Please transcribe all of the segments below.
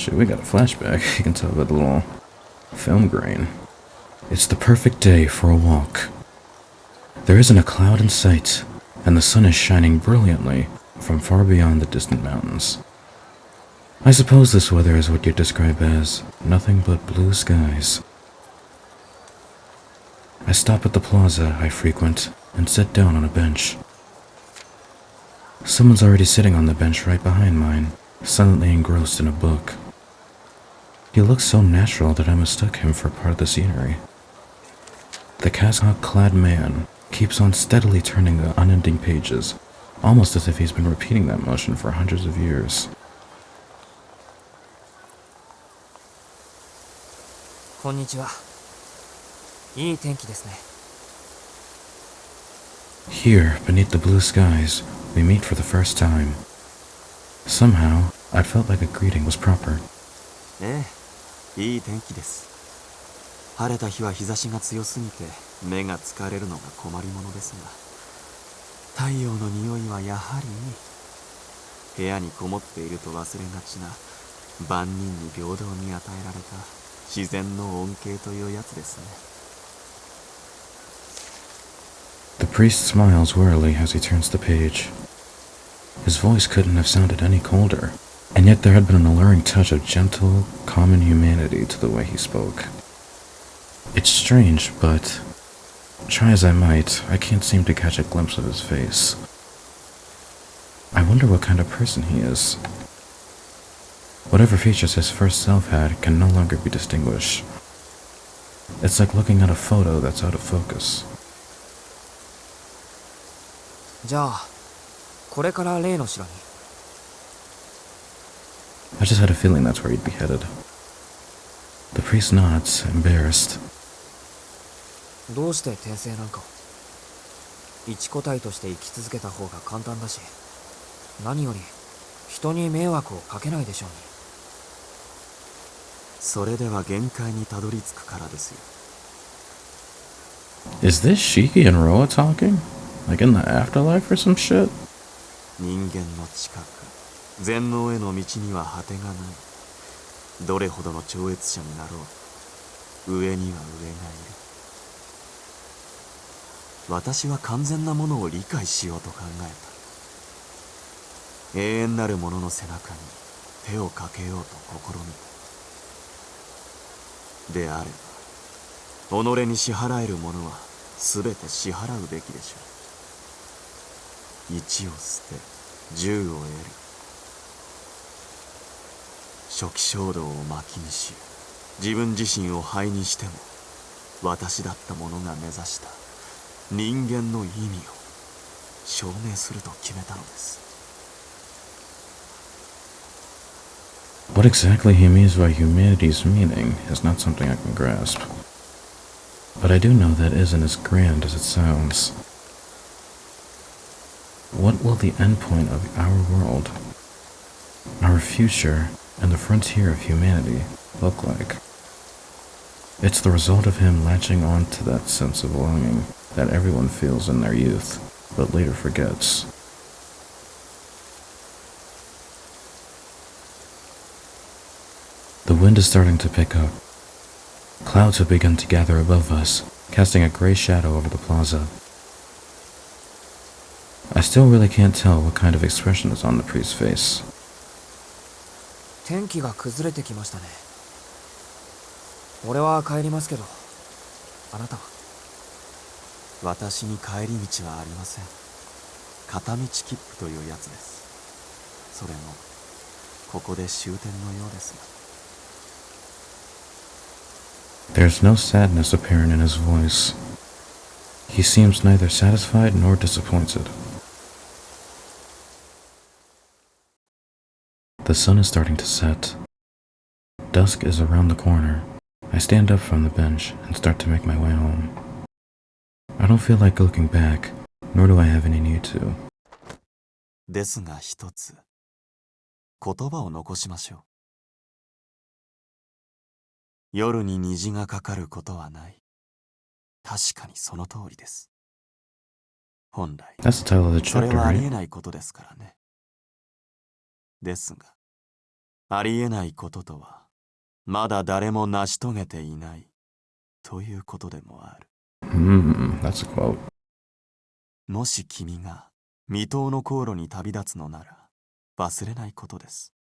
shit, we got a flashback. You can tell by the little film grain. It's the perfect day for a walk. There isn't a cloud in sight, and the sun is shining brilliantly from far beyond the distant mountains. I suppose this weather is what you'd describe as nothing but blue skies. I stop at the plaza I frequent and sit down on a bench. Someone's already sitting on the bench right behind mine, silently engrossed in a book. He looks so natural that I mistook him for part of the scenery. The cassock-clad man keeps on steadily turning the unending pages, almost as if he's been repeating that motion for hundreds of years. Konnichiwa. Ii tenki desu ne. Here, beneath the blue skies, we meet for the first time. Somehow, I felt like a greeting was proper. ええ、いい天気です。晴れた日は日差しが強すぎて目が疲れるのが困りものですが、太陽の匂いはやはりいい。部屋にこもっていると忘れがちな万人に平等に与えられた自然の恩恵というやつですね。The priest smiles wearily as he turns the page. His voice couldn't have sounded any colder, and yet there had been an alluring touch of gentle, common humanity to the way he spoke. It's strange, but try as I might, I can't seem to catch a glimpse of his face. I wonder what kind of person he is. Whatever features his first self had can no longer be distinguished. It's like looking at a photo that's out of focus. じゃあ、これから例の城に。I just had a feeling that's where he'd be headed. The priest nods, embarrassed. どうして転生なんかを。一個体として生き続けた方が簡単だし、何より人に迷惑をかけないでしょうに。それでは限界にたどり着くからですよ。Is this Shiki and Roa talking? Like in the afterlife or some shit? 人間の近く、全能への道には果てがない。どれほどの超越者になろう、上には上がいる。私は完全なものを理解しようと考えた。永遠なるものの背中に手をかけようと試みた。であれば、己に支払えるものは全て支払うべきでしょう。1を捨て10を得る。初期衝動を巻きにし、自分自身を灰にしても私だったものが目指した人間の意味を証明すると決めたのです。What exactly he means by humanity's meaning is not something I can grasp. But I do know that isn't as grand as it sounds. What will the endpoint of our world, our future, and the frontier of humanity look like? It's the result of him latching on to that sense of longing that everyone feels in their youth, but later forgets. The wind is starting to pick up. Clouds have begun to gather above us, casting a gray shadow over the plaza. I still really can't tell what kind of expression is on the priest's face. 天気が崩れてきましたね。俺は帰りますけど、あなたは。私に帰り道はありません。片道切符というやつです。それもここで終点のようです。There's no sadness apparent in his voice. He seems neither satisfied nor disappointed. The sun is starting to set. Dusk is around the corner. I stand up from the bench and start to make my way home. I don't feel like looking back, nor do I have any need to. ですが一つ、言葉を残しましょう。夜に虹がかかることはない。確かにその通りです。本来、That's the title of the それ chapter, はあり right? えないことですからね。ですが、ありえないこととはまだ誰も成し遂げていないということでもある。That's a quote. もし君が未踏の航路に旅立つのなら忘れないことです。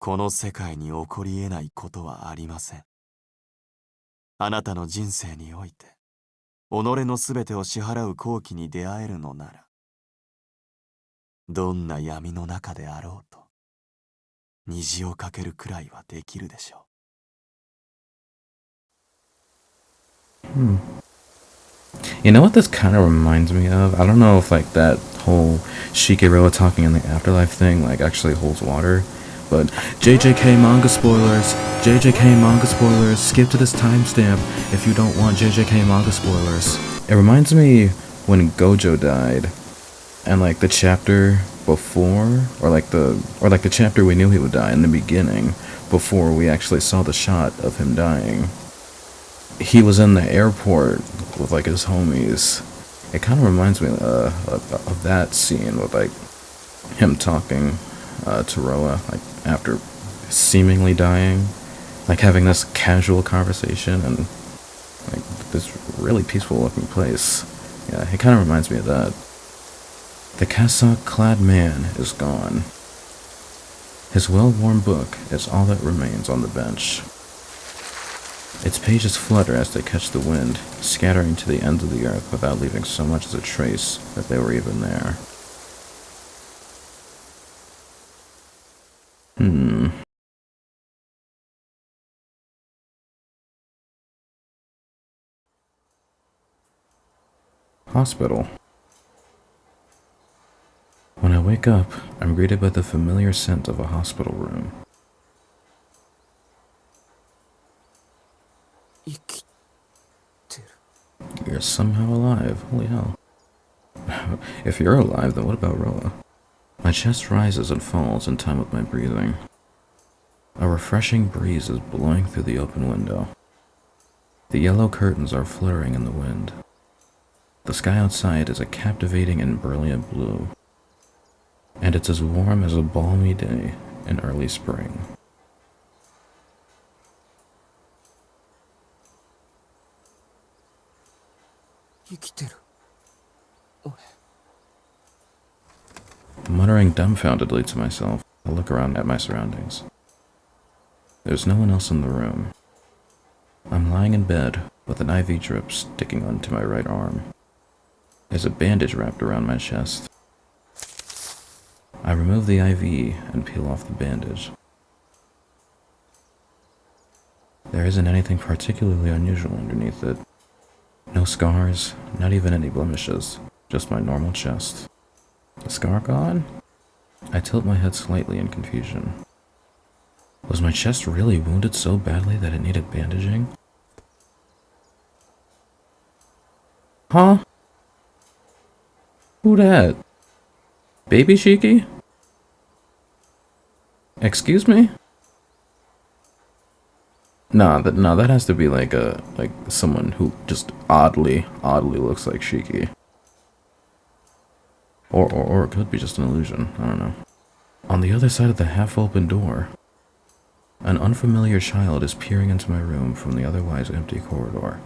この世界に起こり得ないことはありません。あなたの人生において己のすべてを支払う好機に出会えるのなら、どんな闇の中であろうと虹をかけるくらいはできるでしょう。You know what this kind of reminds me of? I don't know if like that whole Shikiro talking in the afterlife thing like actually holds water, but JJK manga spoilers, JJK manga spoilers, skip to this timestamp if you don't want JJK manga spoilers. It reminds me when Gojo died and like the chapter before or like the chapter we knew he would die in the beginning before we actually saw the shot of him dying. He was in the airport with like his homies. It kind of reminds me of that scene with like him talking to Roa like after seemingly dying, like having this casual conversation and like this really peaceful looking place. Yeah, it kind of reminds me of that. The cassock-clad man is gone. His well-worn book is all that remains on the bench. Its pages flutter as they catch the wind, scattering to the ends of the earth without leaving so much as a trace that they were even there. Hospital. When I wake up, I'm greeted by the familiar scent of a hospital room. 生きてる。 You're somehow alive. Holy hell. If you're alive, then what about Roa? My chest rises and falls in time with my breathing. A refreshing breeze is blowing through the open window. The yellow curtains are fluttering in the wind. The sky outside is a captivating and brilliant blue. And it's as warm as a balmy day in early spring. 生きてる。俺。 Muttering dumbfoundedly to myself, I look around at my surroundings. There's no one else in the room. I'm lying in bed with an IV drip sticking onto my right arm. There's a bandage wrapped around my chest. I remove the IV and peel off the bandage. There isn't anything particularly unusual underneath it. No scars, not even any blemishes, just my normal chest. The scar gone? I tilt my head slightly in confusion. Was my chest really wounded so badly that it needed bandaging? Huh? Who dat? Baby Shiki? Excuse me? Nah, that has to be like someone who just oddly looks like Shiki. Or it could be just an illusion. I don't know. On the other side of the half-open door, an unfamiliar child is peering into my room from the otherwise empty corridor.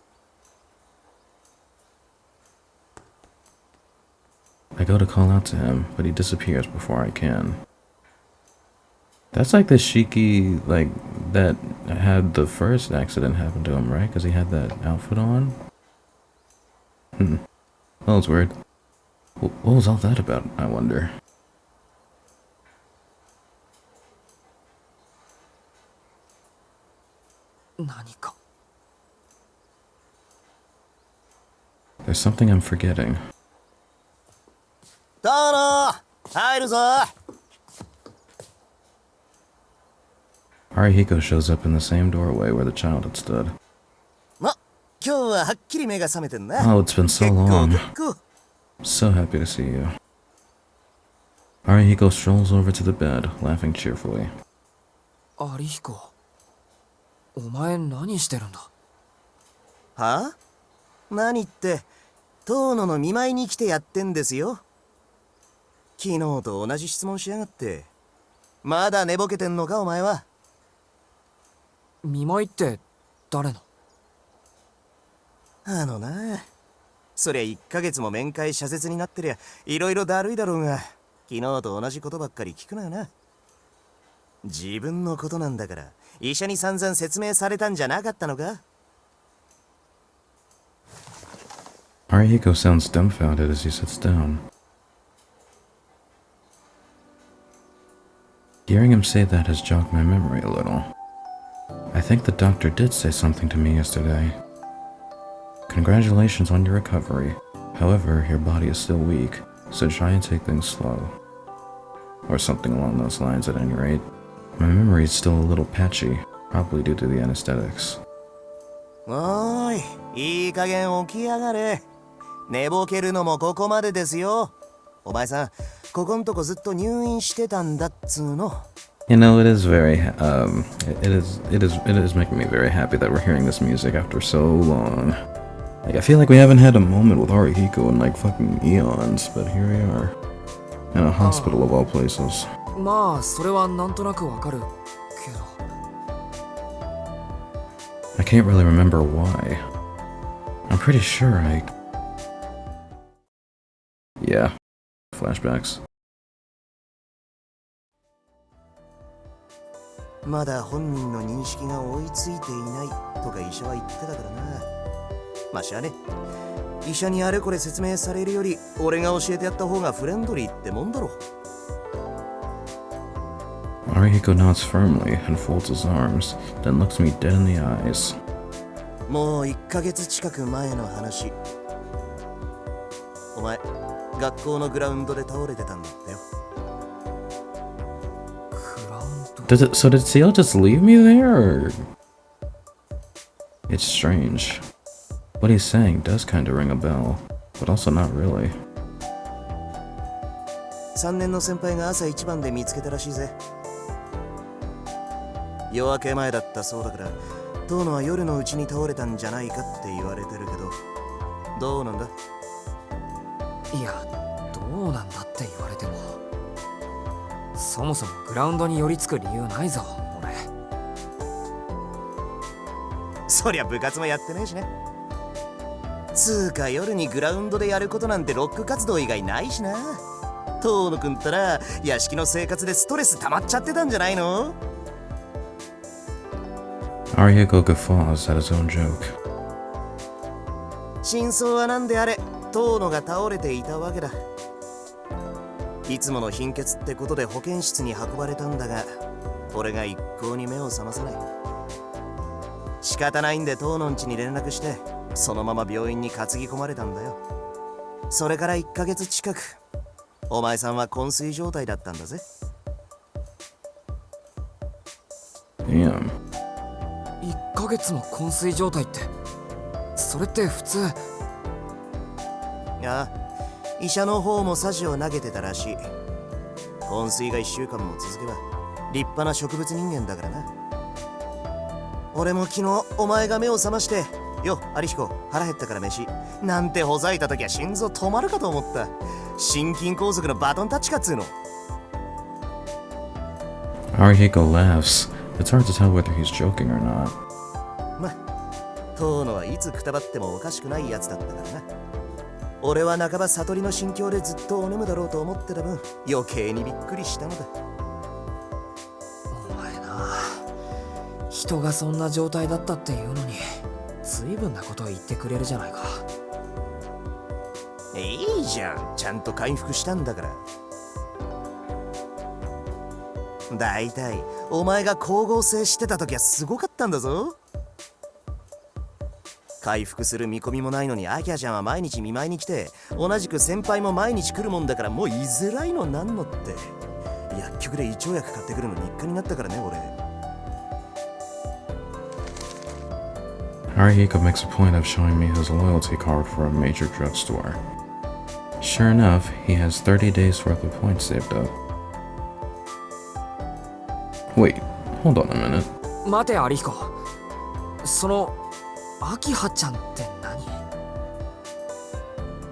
I go to call out to him, but he disappears before I can. That's like the Shiki, like, that had the first accident happen to him, right? Because he had that outfit on? That was weird. What was all that about, I wonder? There's something I'm forgetting. Arihiko shows up in the same doorway where the child had stood. Oh, it's been so long. So happy to see you. Arihiko strolls over to the bed, laughing cheerfully. アリヒコ、お前何してるんだ。はあ？何って、遠野の見舞いに来てやってんですよ。昨日と同じ質問しやがって。まだ寝ぼけてんのかお前は。見舞いって誰の？あのな、そりゃ1ヶ月も面会謝絶になってりゃいろいろだるいだろうが、昨日と同じことばっかり聞くなよな。自分のことなんだから医者に散々説明されたんじゃなかったのか。 Arihiko sounds dumbfounded as he sits down. Hearing him say that has jogged my memory a little. I think the doctor did say something to me yesterday. Congratulations on your recovery. However, your body is still weak, so try and take things slow. Or something along those lines at any rate. My memory is still a little patchy, probably due to the anesthetics. おーい、いい加減起き上がれ。寝ぼけるのもここまでですよ。お前さん、ここんとこずっと入院してたんだっつうの。You know, it is very, it is making me very happy that we're hearing this music after so long. Like, I feel like we haven't had a moment with Arihiko in like fucking eons, but here we are. In a hospital of all places. まあそれはなんとなくわかるけど。 I can't really remember why. I'm pretty sure Yeah. Flashbacks. まだ本人の認識が追いついていないとか医者は言ってたからな。まあしゃあね。医者にあれこれ説明されるより俺が教えてやった方がフレンドリーってもんだろ。 Arihiko nods firmly and folds his arms, then looks me dead in the eyes. もう1ヶ月近く前の話。お前、学校のグラウンドで倒れてたんだってよ。So did Ciel just leave me there, or? It's strange. What he's saying does kind of ring a bell, but also not really. 3年の先輩が朝一番で見つけたらしいぜ。夜明け前だったそうだから、遠野は夜のうちに倒れたんじゃないかって言われてるけど、どうなんだ？いや、どうなんだって言われても、そもそもグラウンドに寄りつく理由ないぞ、俺。そりゃ部活もやってねえしね。つうか夜にグラウンドでやることなんてロック活動以外ないしな。遠野くんったら屋敷の生活でストレス溜まっちゃってたんじゃないの？ Arihiko guffaws at his own joke. 真相はなんであれ、遠野が倒れていたわけだ。いつもの貧血ってことで保健室に運ばれたんだが、俺が一向に目を覚まさない。仕方ないんで遠野ん家に連絡して、そのまま病院に担ぎ込まれたんだよ。それから1ヶ月近く、お前さんは昏睡状態だったんだぜ。Damn. 1ヶ月も昏睡状態って、それって普通？いや、医者の方もサジを投げてたらしい。昏睡が1週間も続けば立派な植物人間だからな。俺も昨日お前が目を覚まして「よアリヒコ腹減ったから飯」なんてほざいた時は心臓止まるかと思った。心筋梗塞のバトンタッチかっつうの。 Arihiko laughs. It's hard to tell whether he's joking or not. ま、遠野はいつくたばってもおかしくないやつだったからな。俺は半ば悟りの心境でずっとおぬむだろうと思ってた分、余計にびっくりしたのだ。お前な、人がそんな状態だったっていうのに随分なことを言ってくれるじゃないか。いいじゃん、ちゃんと回復したんだから。だいたいお前が光合成してた時はすごかったんだぞ。回復する見込みもないのにアキャちゃんは毎日見舞いに来て、同じく先輩も毎日来るもんだから、もう居づらいのなんのって。薬局で胃腸薬買ってくるの日課になったからね俺。 Arihiko makes a point of showing me his loyalty card for a major drugstore. Sure enough, he has 30 days worth of points saved up. Wait, hold on a minute. 待てアリヒコ、そのアキハちゃんって何？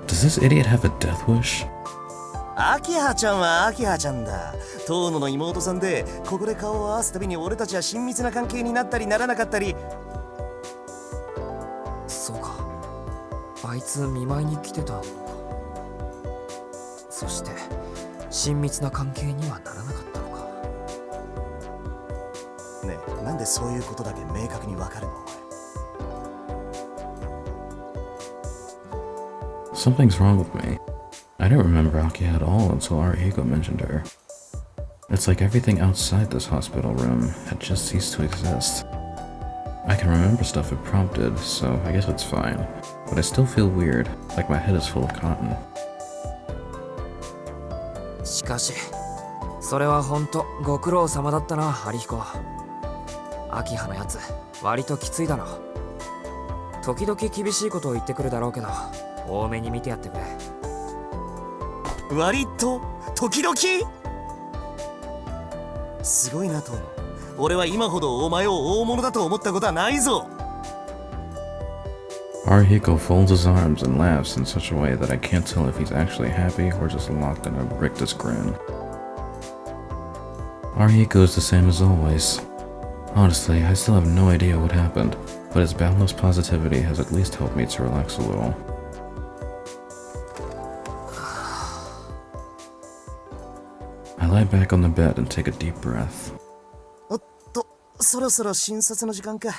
Does this idiot have a death wish? 秋葉ちゃんは秋葉ちゃんだ。遠野の妹さんで、ここで顔を合わすたびに俺たちは親密な関係になったりならなかったり。そうか、あいつ見舞いに来てたのか。そして親密な関係にはならなかったのか。ねえ、なんでそういうことだけ明確にわかるの？ Something's wrong with me. I didn't remember Akia at all until our ego mentioned her. It's like everything outside this hospital room had just ceased to exist. I can remember stuff it prompted, so I guess it's fine. But I still feel weird, like my head is full of cotton. しかしそれはほんとご苦労様だったな、有彦。秋葉のやつ割ときついだろ。時々厳しいことを言ってくるだろうけど、多めに見てやってくれ。割と時々すごいな、トーノ。俺は今ほどお前を大物だと思ったことはないぞ。Arhiko folds his arms and laughs in such a way that I can't tell if he's actually happy or just locked in a rictus grin. Arhiko is the same as always. Honestly, I still have no idea what happened, but his boundless positivity has at least helped me to relax a little. I lie back on the bed and take a deep breath. おっと、そろそろ診察の時間か。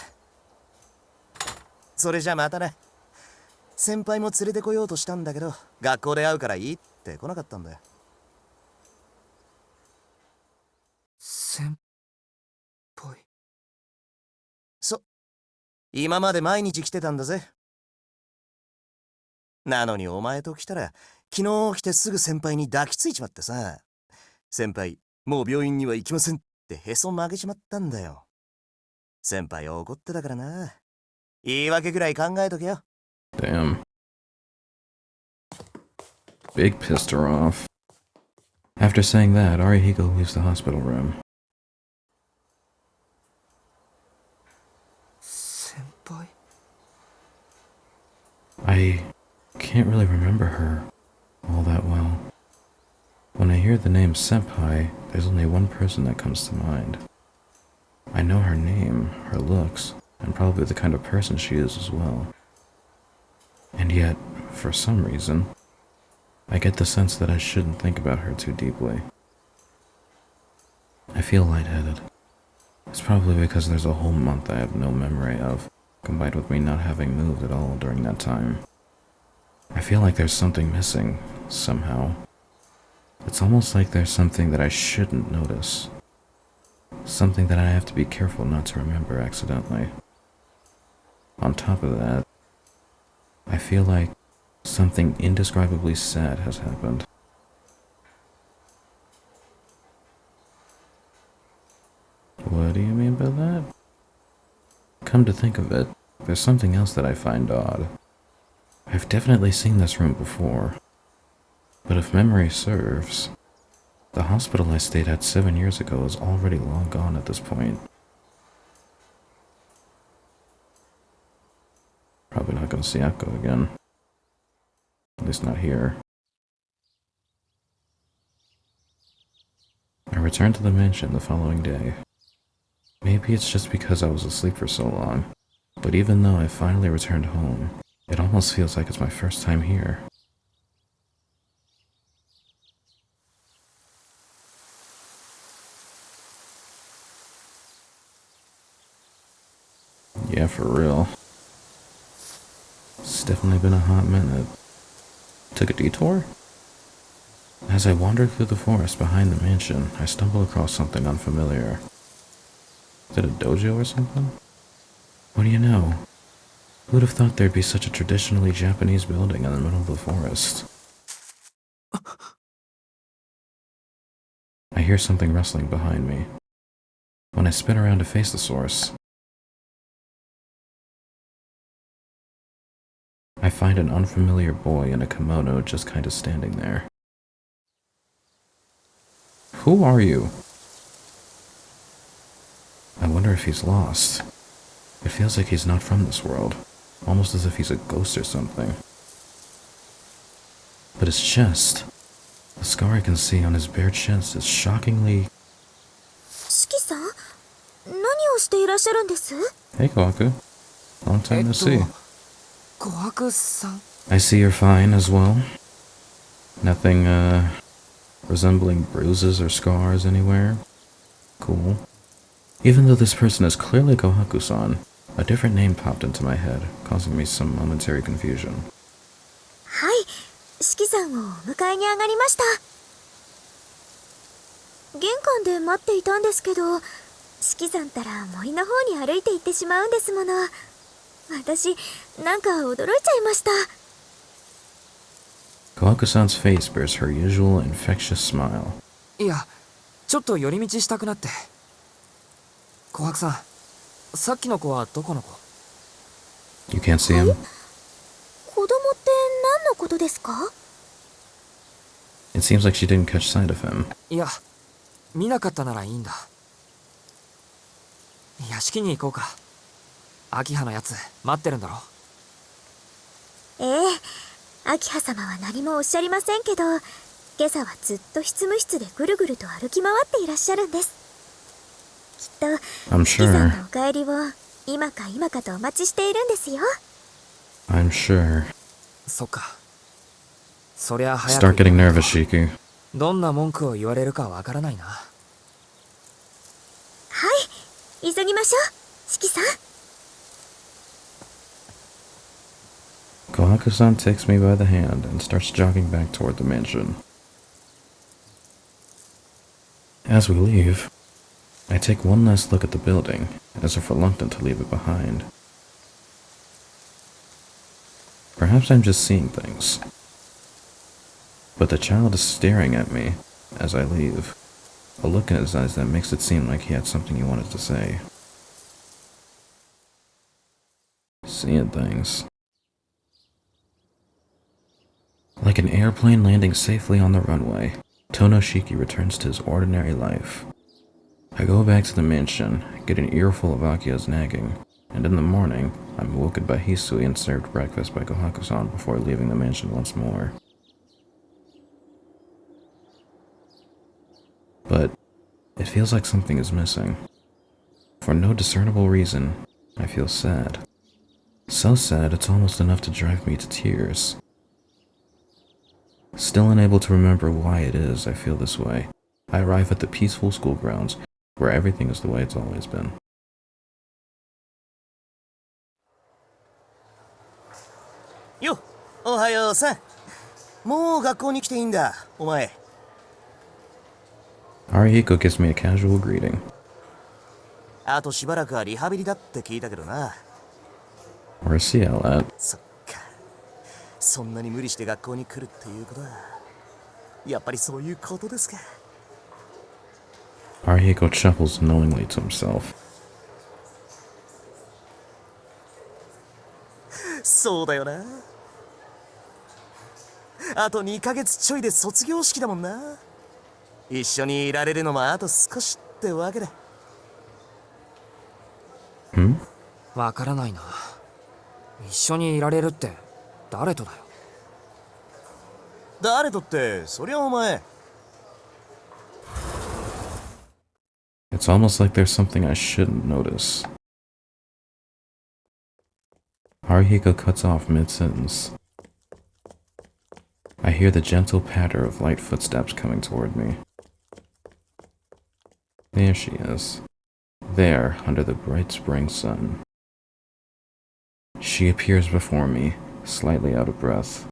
それじゃまたな。先輩も連れてこようとしたんだけど、学校で会うからいいって来なかったんだよ。先輩。今まで毎日来てたんだぜ。なのにお前と来たら、昨日来てすぐ先輩に抱きついちまってさ。先輩、もう病院には行きませんってへそ曲げちまったんだよ。先輩怒ってたからな。言い訳ぐらい考えとけよ。Damn. Big pissed her off. After saying that, Arihiko leaves the hospital room. 先輩。 I can't really remember her all that well. When I hear the name Senpai, there's only one person that comes to mind. I know her name, her looks, and probably the kind of person she is as well. And yet, for some reason, I get the sense that I shouldn't think about her too deeply. I feel lightheaded. It's probably because there's a whole month I have no memory of, combined with me not having moved at all during that time. I feel like there's something missing, somehow. It's almost like there's something that I shouldn't notice. Something that I have to be careful not to remember accidentally. On top of that, I feel like something indescribably sad has happened. What do you mean by that? Come to think of it, there's something else that I find odd. I've definitely seen this room before. But if memory serves, the hospital I stayed at 7 years ago is already long gone at this point. Probably not gonna see Akko again. At least not here. I returned to the mansion the following day. Maybe it's just because I was asleep for so long, but even though I finally returned home, it almost feels like it's my first time here. Yeah, for real. It's definitely been a hot minute. Took a detour? As I wandered through the forest behind the mansion, I stumbled across something unfamiliar. Is it a dojo or something? What do you know? Who'd have thought there'd be such a traditionally Japanese building in the middle of the forest? I hear something rustling behind me. When I spin around to face the source, I find an unfamiliar boy in a kimono just kind of standing there. Who are you? I wonder if he's lost. It feels like he's not from this world, almost as if he's a ghost or something. But his chest, The scar I can see on his bare chest is shockingly... 四季さん、何をしていらっしゃるんです？ Hey, Kohaku. Long time no see. 琥珀さん I see you're fine as well. Nothing, resembling bruises or scars anywhere. Cool. Even though this person is clearly Kohaku-san, a different name popped into my head, causing me some momentary confusion. はい、四季さんをお迎えに上がりました。玄関で待っていたんですけど、四季さんたら森の方に歩いて行ってしまうんですもの。私、なんか驚いちゃいました。Kohaku-san's face bears her usual infectious smile. いや、ちょっと寄り道したくなって。琥珀さん、さっきの子はどこの子？ You can't see him? 子供って何のことですか？ It seems like she didn't catch sight of him. いや、見なかったならいいんだ。屋敷に行こうか。秋葉のやつ待ってるんだろ。ええ、秋葉様は何もおっしゃりませんけど、今朝はずっと執務室でぐるぐると歩き回っていらっしゃるんです。きっと I'm 四季さん sure. のお帰りを今か今かとお待ちしているんですよ。 I'm sure. そっか。そりゃ早 Start く getting nervous, Shiku. どんな文句を言われるかわからないな。はい、急ぎましょう、四季さん。 Kohaku-san takes me by the hand and starts jogging back toward the mansion. As we leave, I take one last look at the building, as if reluctant to leave it behind. Perhaps I'm just seeing things. But the child is staring at me as I leave, a look in his eyes that makes it seem like he had something he wanted to say. Seeing things. Like an airplane landing safely on the runway, Tonoshiki returns to his ordinary life. I go back to the mansion, get an earful of Akia's nagging, and in the morning, I'm woken by Hisui and served breakfast by Kohaku-san before leaving the mansion once more. But it feels like something is missing. For no discernible reason, I feel sad. So sad it's almost enough to drive me to tears. Still unable to remember why it is I feel this way, I arrive at the peaceful school grounds, where everything is the way it's always been. よっ、おはようさん。もう学校に来ていいんだ、お前。 Arihiko gives me a casual greeting. あとしばらくはリハビリだって聞いたけどな。 Where's Ciel at? そっか。そんなに無理して学校に来るっていうことは、やっぱりそういうことですか。 Arihiko chuckles knowingly to himself. そうだよな。あと2ヶ月ちょいで卒業式だもんな。一緒にいられるのもあと少しってわけだ。わからないな。一緒にいられるって誰とだよ。誰とってそりゃお前。 It's almost like there's something I shouldn't notice. Haruhiko cuts off mid-sentence. I hear the gentle patter of light footsteps coming toward me. There she is. There, under the bright spring sun. She appears before me, slightly out of breath.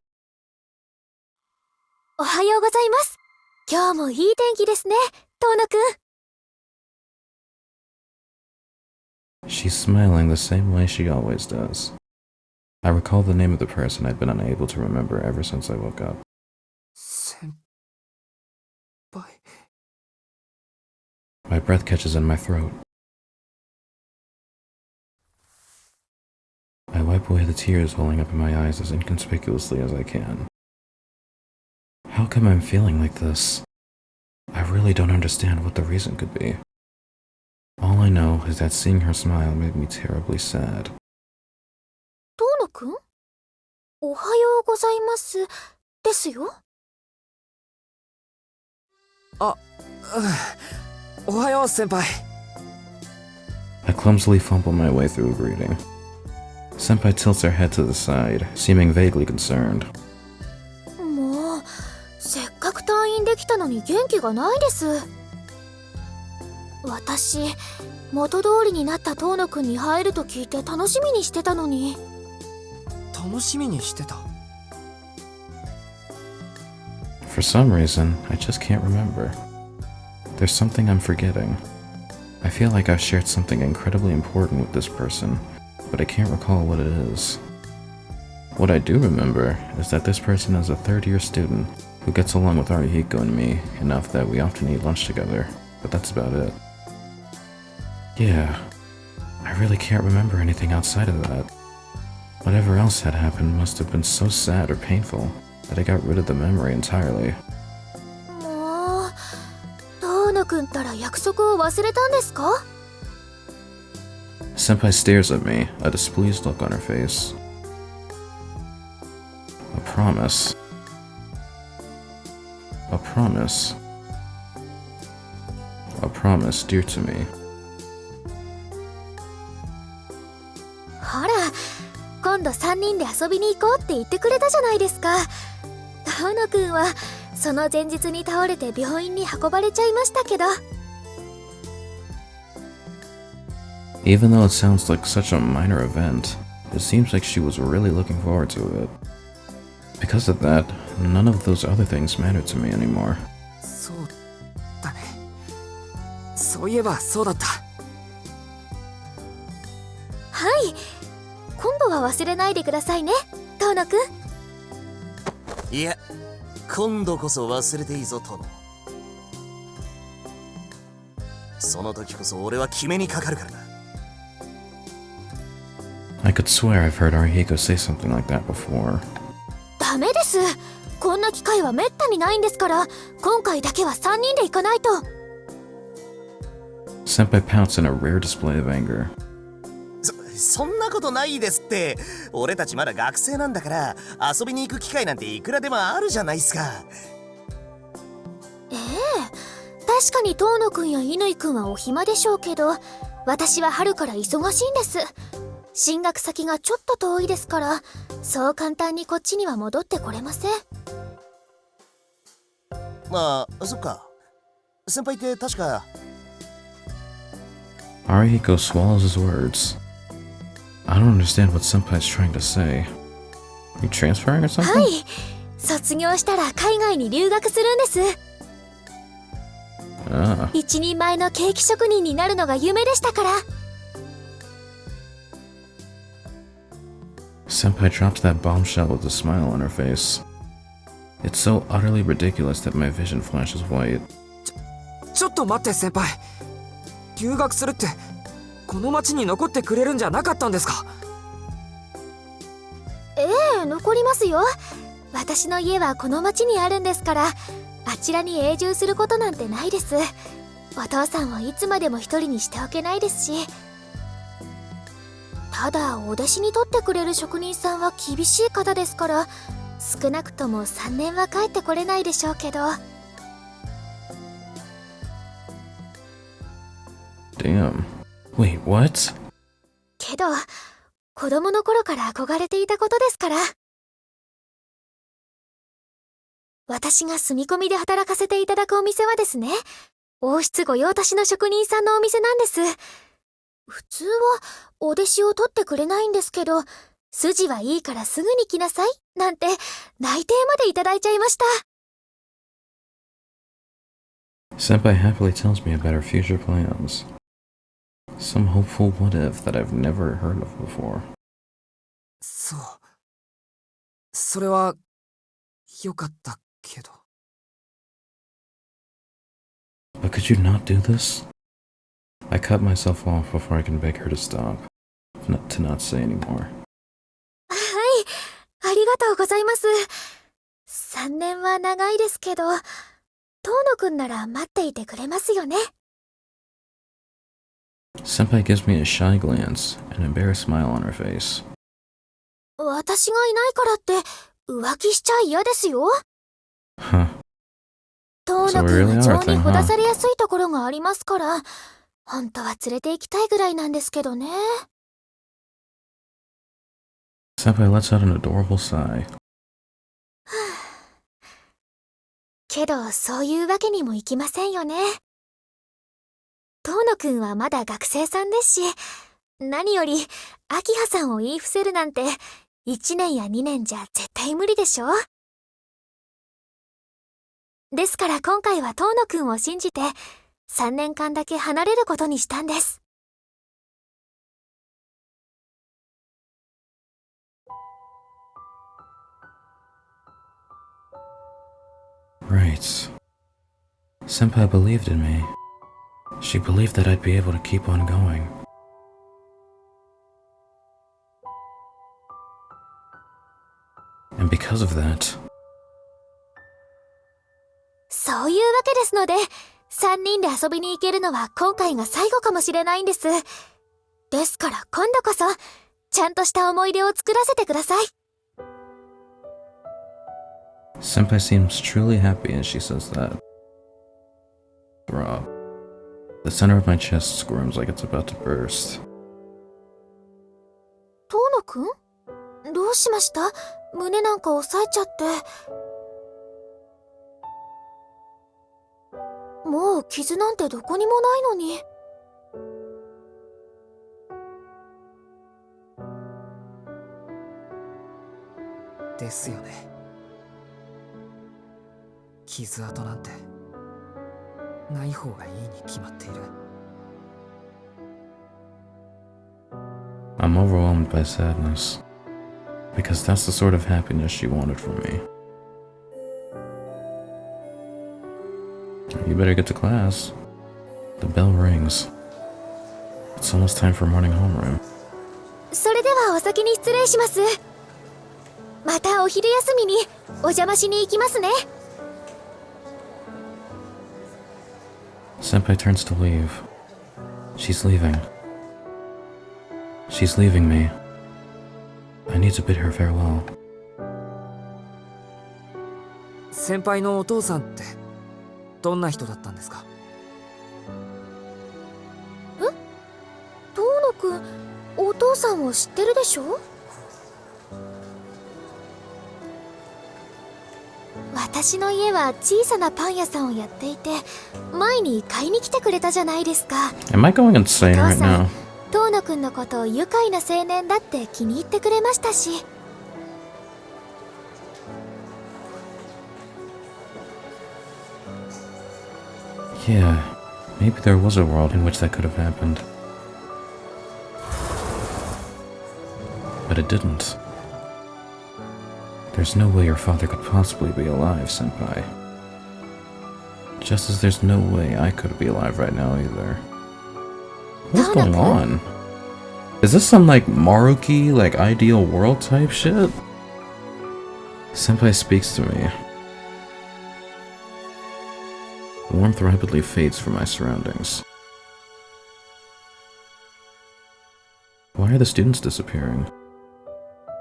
おはようございます。今日もいい天気ですね、遠野くん。 She's smiling the same way she always does. I recall the name of the person I'd been unable to remember ever since I woke up. 先輩。 My breath catches in my throat. I wipe away the tears welling up in my eyes as inconspicuously as I can. How come I'm feeling like this? I really don't understand what the reason could be. All I know is that seeing her smile made me terribly sad. 遠野くん？おはようございます。ですよ。おはよう先輩。 I clumsily fumble my way through a greeting. Senpai tilts her head to the side, seeming vaguely concerned. もうせっかく退院できたのに元気がないです。私元通りになった遠野くんに会えると聞いて楽しみにしてたのに。楽しみにしてた。 For some reason, I just can't remember. There's something I'm forgetting. I feel like I've shared something incredibly important with this person, but I can't recall what it is. What I do remember is that this person is a third-year student who gets along with Arihiko and me enough that we often eat lunch together, but that's about it. Yeah, I really can't remember anything outside of that. Whatever else had happened must have been so sad or painful that I got rid of the memory entirely. もう遠野くんったら約束を忘れたんですか？ Senpai stares at me, a displeased look on her face. A promise. A promise. A promise dear to me. ほら今度3人で遊びに行こうって言ってくれたじゃないですか。遠野くんはその前日に倒れて病院に運ばれちゃいましたけど。 Even though it sounds like such a minor event, it seems like she was really looking forward to it. Because of that, none of those other things mattered to me anymore. そうだね。そういえばそうだった。はい、今度は忘れないでくださいね遠野くん。いや、今度こそ忘れていいぞ殿。その時こそ俺は決めにかかるからな。I could swear I've heard Arihiko say something like that before. ダメです。こんな機会はめったにないんですから、今回だけは3人で行かないと。 Senpai pouts in a rare display of anger. そんなことないですって。俺たちまだ学生なんだから遊びに行く機会なんていくらでもあるじゃないっすか。ええ、確かに遠野くんや乾くんはお暇でしょうけど、私は春から忙しいんです。進学先がちょっと遠いですから、そう簡単にこっちには戻ってこれません。ああ、そっか。先輩って確か。 Arihiko swallows his words. I don't understand what Senpai's trying to say. You transferring or something? はい、卒業したら海外に留学するんです。Ah. 一人前のケーキ職人になるのが夢でしたから。 Senpai drops that bombshell with a smile on her face. It's so utterly ridiculous that my vision flashes white. ちょっと待って先輩。留学するってこの町に残ってくれるんじゃなかったんですか？ええ、残りますよ。私の家はこの町にあるんですから、あちらに永住することなんてないです。お父さんをいつまでも一人にしておけないですし。ただお弟子に取ってくれる職人さんは厳しい方ですから、少なくとも3年は帰ってこれないでしょうけど。 Damn. Wait, what? けど子供の頃から憧れていたことですから。私が住み込みで働かせていただくお店はですね、王室御用達の職人さんのお店なんです。普通はお弟子を取ってくれないんですけど、筋はいいからすぐに来なさいなんて内定までいただいちゃいました。 Senpai happily tells me about her future plans. Some hopeful what if that I've never heard of before. そう。それはよかったけど。 But could you not do this? I cut myself off before I can beg her to stop. To not say anymore. はい、ありがとうございます。3年は長いですけど、遠野くんなら待っていてくれますよね。 Senpai gives me a shy glance, an embarrassed smile on her face. 私がいないからって浮気しちゃ嫌ですよ。Huh. 遠 So 野 we くん really は are 情 a に thing, ほだ huh? されやすいところがありますから、本当は連れて行きたいぐらいなんですけどね。Senpai lets out an adorable sigh. けど、そういうわけにもいきませんよね。遠野くんはまだ学生さんですし、何より、明葉さんを言い伏せるなんて、1年や2年じゃ絶対無理でしょ。ですから今回は遠野くんを信じて、3年間だけ離れることにしたんです。Right. Senpai believed in me. She believed that I'd be able to keep on going. And because of that, そういうわけですので、3人で遊びに行けるのは今回が最後かもしれないんです。ですから今度こそ、ちゃんとした思い出を作らせてください。Senpai seems truly happy as she says that. Throb. The center of my chest squirms like it's about to burst. 遠野くん？どうしました？胸なんか押さえちゃって。もう傷なんてどこにもないのに。ですよね。傷跡なんてない方がいいに決まっている。I'm overwhelmed by sadness. Because that's the sort of happiness she wanted from me. You better get to class. The bell rings. It's almost time for morning homeroom. それではお先に失礼します。またお昼休みにお邪魔しに行きますね。Senpai turns to leave. She's leaving. She's leaving me. I need to bid her farewell. 先輩のお父さんってどんな人だったんですか？遠野くん、お父さんを知ってるでしょ？私の家は小さなパン屋さんをやっていて、前に買いに来てくれたじゃないですか。 Am I going insane right now? 遠野くんのことを愉快な青年だって気に入ってくれましたし。Yeah, maybe there was a world in which that could have happened. But it didn't. There's no way your father could possibly be alive, Senpai. Just as there's no way I could be alive right now either. What's going on? Is this some like Maruki, like ideal world type shit? Senpai speaks to me. Warmth rapidly fades from my surroundings. Why are the students disappearing?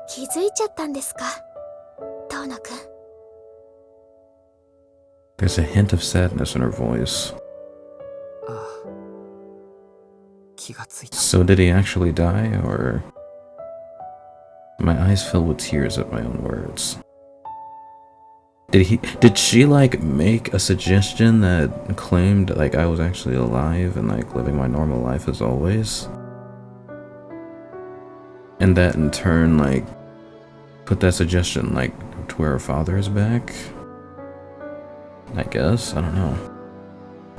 気づいちゃったんですか、遠野くん。There's a hint of sadness in her voice. ああ、気がついた。 So did he actually die, or... My eyes fill with tears at my own words. Did she like make a suggestion that claimed like I was actually alive and like living my normal life as always? And that in turn like put that suggestion like to where her father is back? I guess, I don't know.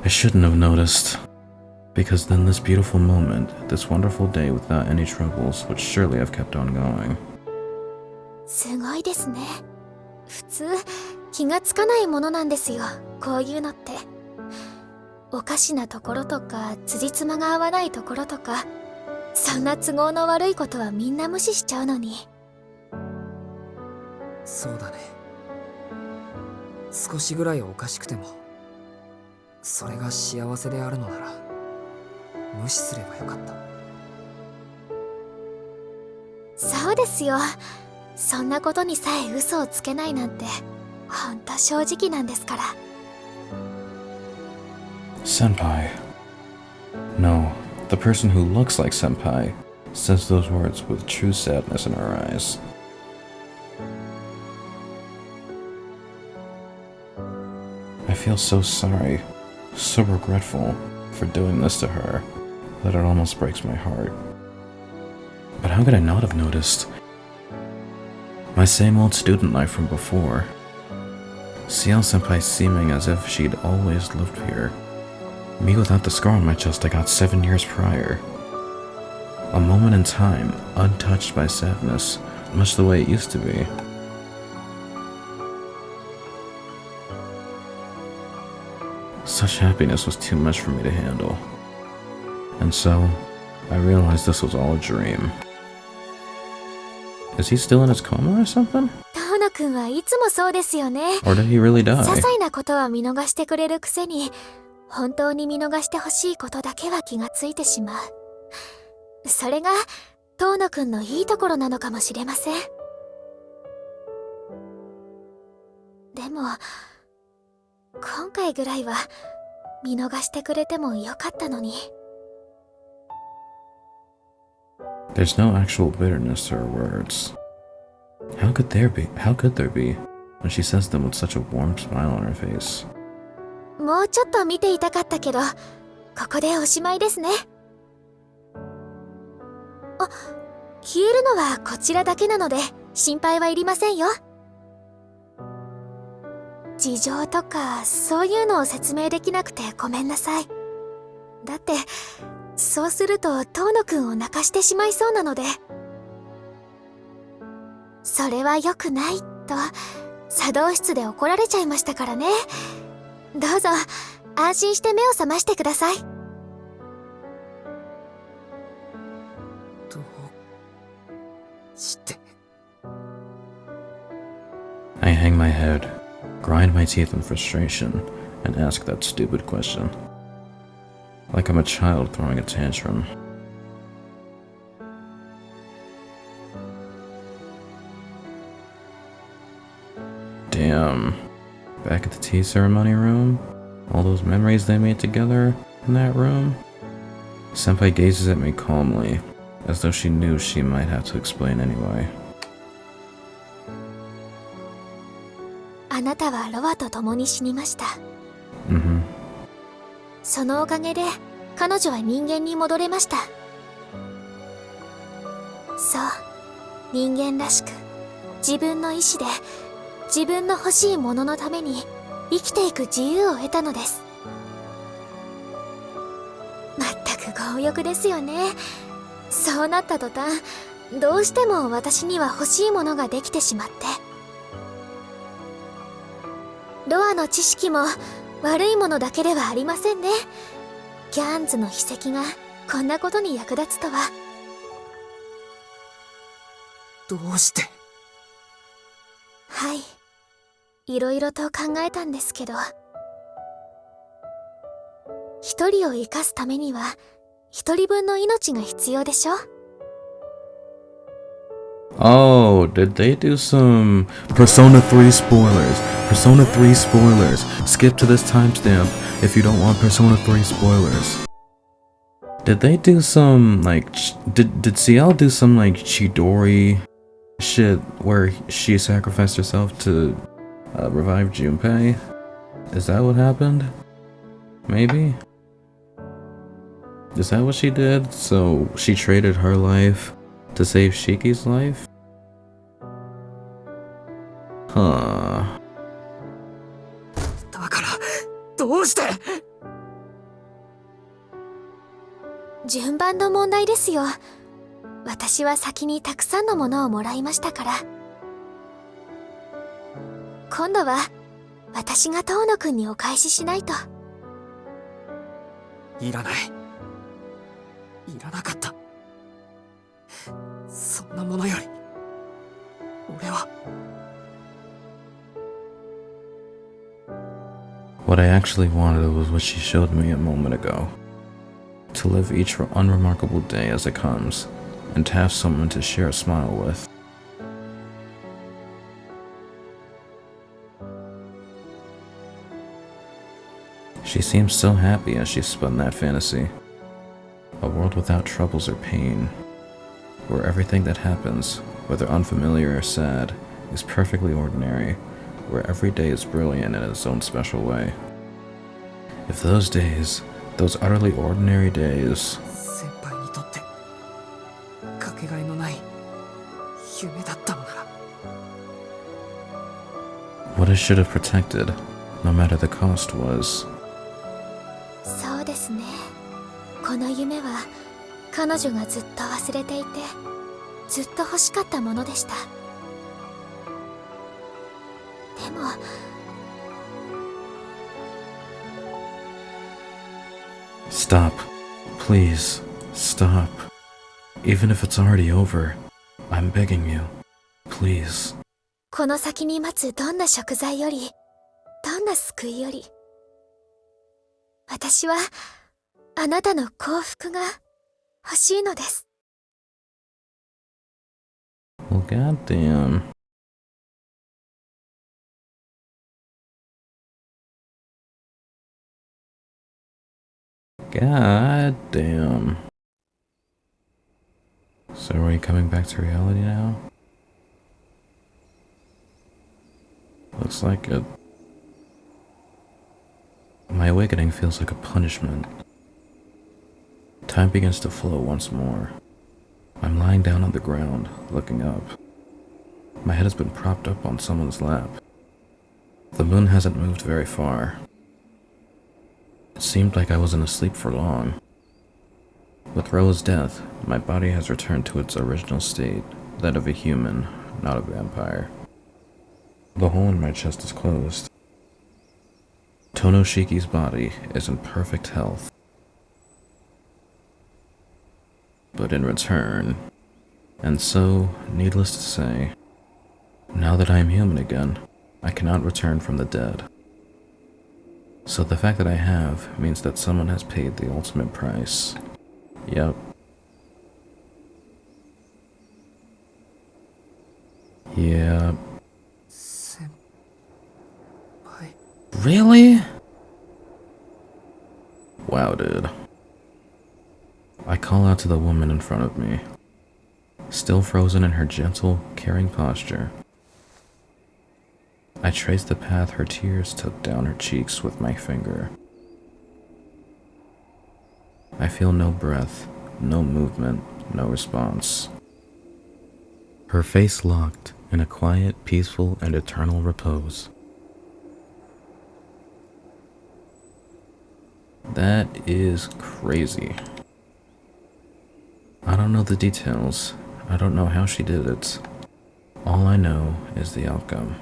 I shouldn't have noticed. Because then this beautiful moment, this wonderful day without any troubles would surely have kept on going. すごいですね。普通気がつかないものなんですよ、こういうのって。おかしなところとか辻褄が合わないところとか、そんな都合の悪いことはみんな無視しちゃうのに。そうだね。少しぐらいおかしくてもそれが幸せであるのなら無視すればよかった。そうですよ。そんなことにさえ嘘をつけないなんてほんと正直なんですから。Senpai. No, the person who looks like Senpai says those words with true sadness in her eyes. I feel so sorry, so regretful for doing this to her that it almost breaks my heart. But how could I not have noticed? My same old student life from before. Ciel Senpai seeming as if she'd always lived here. Me without the scar on my chest I got 7 years prior. A moment in time, untouched by sadness, much the way it used to be. Such happiness was too much for me to handle. And so, I realized this was all a dream. Is he still in his coma or something? 遠野くんはいつもそうですよね。 Or did he really 些 die? 細なことは見逃してくれるくせに、本当に見逃してほしいことだけは気がついてしまう。それが遠野くんのいいところなのかもしれません。でも今回ぐらいは見逃してくれてもよかったのに。 There's no actual bitterness to her words. How could there be when she says them with such a warm smile on her face? もうちょっと見ていたかったけど、ここでおしまいですね。あ、消えるのはこちらだけなので心配はいりませんよ。事情とかそういうのを説明できなくてごめんなさい。だってそうすると遠野くんを泣かしてしまいそうなので。それは良くないと茶道室で怒られちゃいましたからね。どうぞ安心して目を覚ましてください。どうして。 I hang my head, grind my teeth in frustration, and ask that stupid question. Like I'm a child throwing a tantrum. Damn. Back at the tea ceremony room? All those memories they made together in that room? Senpai gazes at me calmly, as though she knew she might have to explain anyway. あなたはロアと共に死にました。Mm-hmm. そのおかげで彼女は人間に戻れました。そう、人間らしく自分の意志で自分の欲しいもののために生きていく自由を得たのです。まったく強欲ですよね。そうなった途端、どうしても私には欲しいものができてしまって。ロアの知識も悪いものだけではありませんね。ギャーンズの秘跡がこんなことに役立つとは。どうして。はい、いろいろと考えたんですけど、一人を生かすためには一人分の命が必要でしょ。 Oh, did they do some Persona 3 spoilers? Persona 3 spoilers. Skip to this timestamp if you don't want Persona 3 spoilers. Did they do some, like, did Ciel do some, like, Chidori shit where she sacrificed herself to revive Junpei? Is that what happened? Maybe? Is that what she did? So she traded her life to save Shiki's life? Huh. だからどうして。順番の問題ですよ。私は先にたくさんのものをもらいましたから。今度は私が遠野くんにお返ししないと。いらない。いらなかった。そんなものより俺は。 What I actually wanted was what she showed me a moment ago. To live each unremarkable day as it comes, and to have someone to share a smile with. She seemed so happy as she spun that fantasy. A world without troubles or pain, where everything that happens, whether unfamiliar or sad, is perfectly ordinary, where every day is brilliant in its own special way. If those days, those utterly ordinary days, 先輩にとってかけがえのない夢だったのなら what I should have protected, no matter the cost, was そうですね。この夢は彼女がずっと忘れていて、ずっと欲しかったものでした。でも stop. Please, stop. Even if it's already over, I'm begging you. Please. この先に待つどんな食材より、どんな救いより、私はあなたの幸福が欲しいのです。 Well, goddamn. God damn. So are we coming back to reality now? Looks like it. My awakening feels like a punishment. Time begins to flow once more. I'm lying down on the ground, looking up. My head has been propped up on someone's lap. The moon hasn't moved very far. It seemed like I wasn't asleep for long. With Roa's death, my body has returned to its original state, that of a human, not a vampire. The hole in my chest is closed. Shiki's body is in perfect health. But in return, and so, needless to say, now that I am human again, I cannot return from the dead. So the fact that I have means that someone has paid the ultimate price. Yep. Yep. 先輩 Really? Wow, dude. I call out to the woman in front of me, still frozen in her gentle, caring posture. I trace the path her tears took down her cheeks with my finger. I feel no breath, no movement, no response. Her face locked in a quiet, peaceful, and eternal repose. That is crazy. I don't know the details. I don't know how she did it. All I know is the outcome.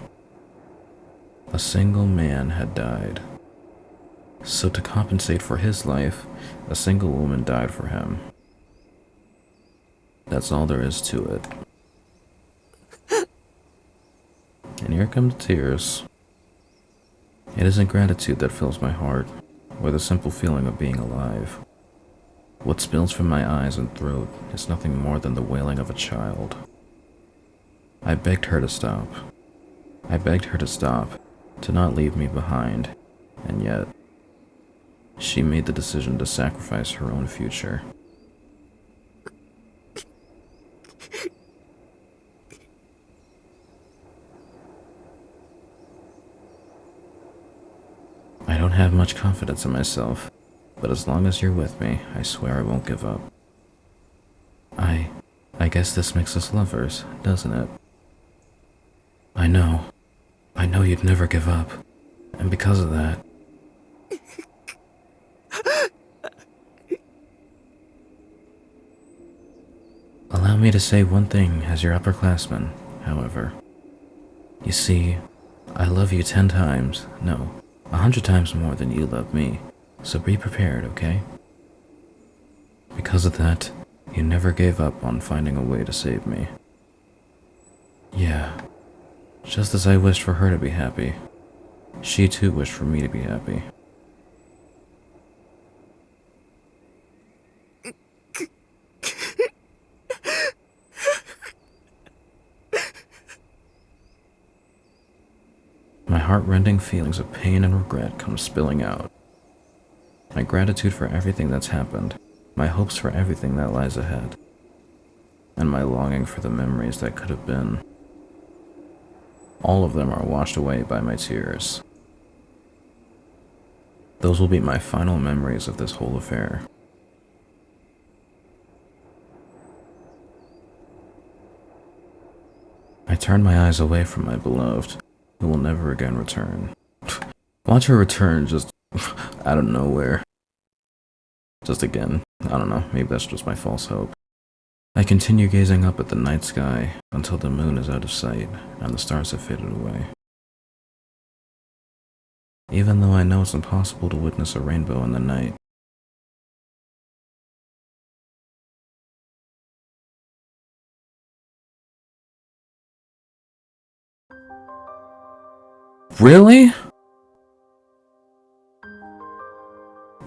A single man had died. So to compensate for his life, a single woman died for him. That's all there is to it. And here come the tears. It isn't gratitude that fills my heart, or the simple feeling of being alive. What spills from my eyes and throat is nothing more than the wailing of a child. I begged her to stop. I begged her to stop, to not leave me behind, and yet, she made the decision to sacrifice her own future. I don't have much confidence in myself, but as long as you're with me, I swear I won't give up. I guess this makes us lovers, doesn't it? I know you'd never give up, and because of that, allow me to say one thing as your upperclassman, however. You see, I love you 10 times, no, 100 times more than you love me, so be prepared, okay? Because of that, you never gave up on finding a way to save me. Yeah, just as I wished for her to be happy, she too wished for me to be happy. My heart-rending feelings of pain and regret come spilling out. my gratitude for everything that's happened, my hopes for everything that lies ahead, and my longing for the memories that could have been. All of them are washed away by my tears. Those will be my final memories of this whole affair. I turn my eyes away from my beloved, who will never again return. Watch her return just out of nowhere. Just again, I don't know, maybe that's just my false hope. I continue gazing up at the night sky until the moon is out of sight and the stars have faded away. Even though I know it's impossible to witness a rainbow in the night. Really?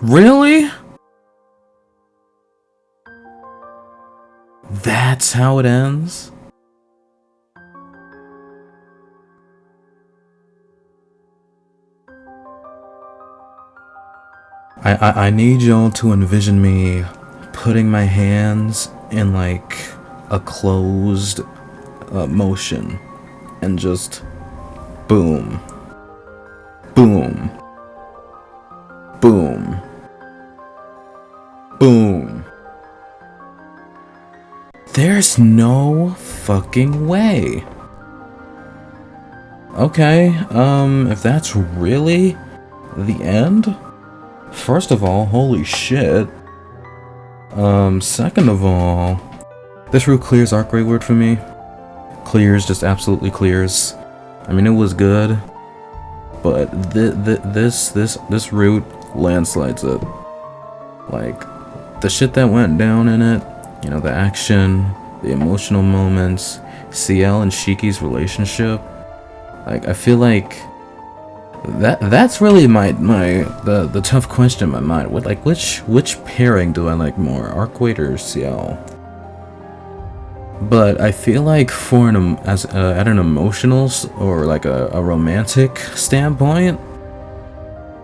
Really? That's how it ends? I need y'all to envision me putting my hands in like a closed motion and just boom, boom, boom, boom. There's no fucking way. Okay, if that's really the end, first of all, holy shit. Second of all, this route clears arcueid word for me. Clears, just absolutely clears. I mean, it was good, but this route landslides it. Like, the shit that went down in it, you know, the action, the emotional moments, Ciel and Shiki's relationship. Like, I feel like that's really the tough question in my mind. What, like, which pairing do I like more, arcueid or Ciel? But I feel like for at an emotional or like a romantic standpoint,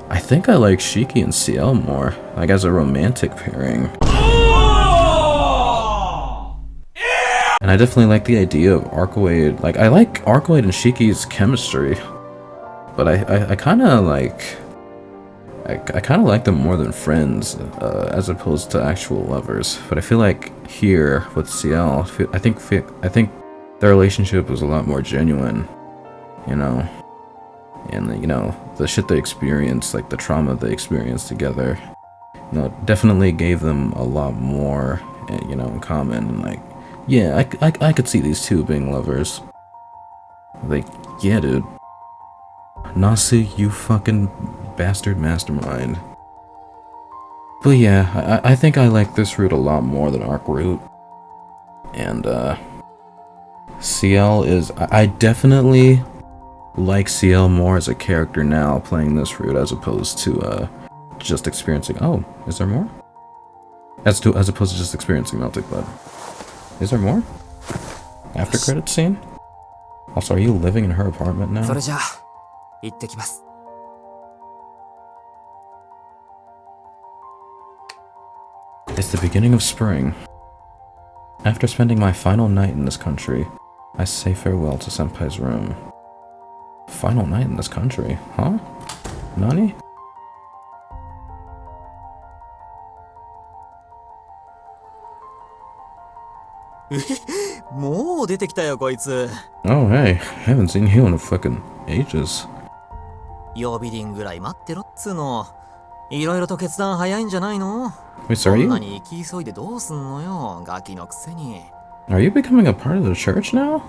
I think I like Shiki and Ciel more, like as a romantic pairing. And I definitely like the idea of arcueid. Like, I like arcueid and Shiki's chemistry, but I kind of like them more than friends, as opposed to actual lovers. But I feel like here with Ciel, I think their relationship was a lot more genuine, you know, and you know, the shit they experienced, like the trauma they experienced together, you know, definitely gave them a lot more, you know, in common. And like, yeah, I could see these two being lovers. Like, yeah, dude. Nasu, you fucking bastard mastermind. But yeah, I think I like this route a lot more than Arc route. And Ciel is... I definitely like Ciel more as a character now playing this route as opposed to just experiencing... Oh, is there more? As opposed to just experiencing Melting Blood. Is there more? After credit scene? Also, are you living in her apartment now? それじゃあ行ってきます。 It's the beginning of spring. After spending my final night in this country, I say farewell to Senpai's room. Final night in this country? Huh? Nani?もう出てきたよこいつ。 Oh hey, haven't seen you in a fucking ages. 呼び鈴ぐらい待ってろっつーの。いろいろと決断早いんじゃないの？ Wait, so そ are んな you に行き急いでどうすんのよ、ガキのくせに。 becoming a part of the church now?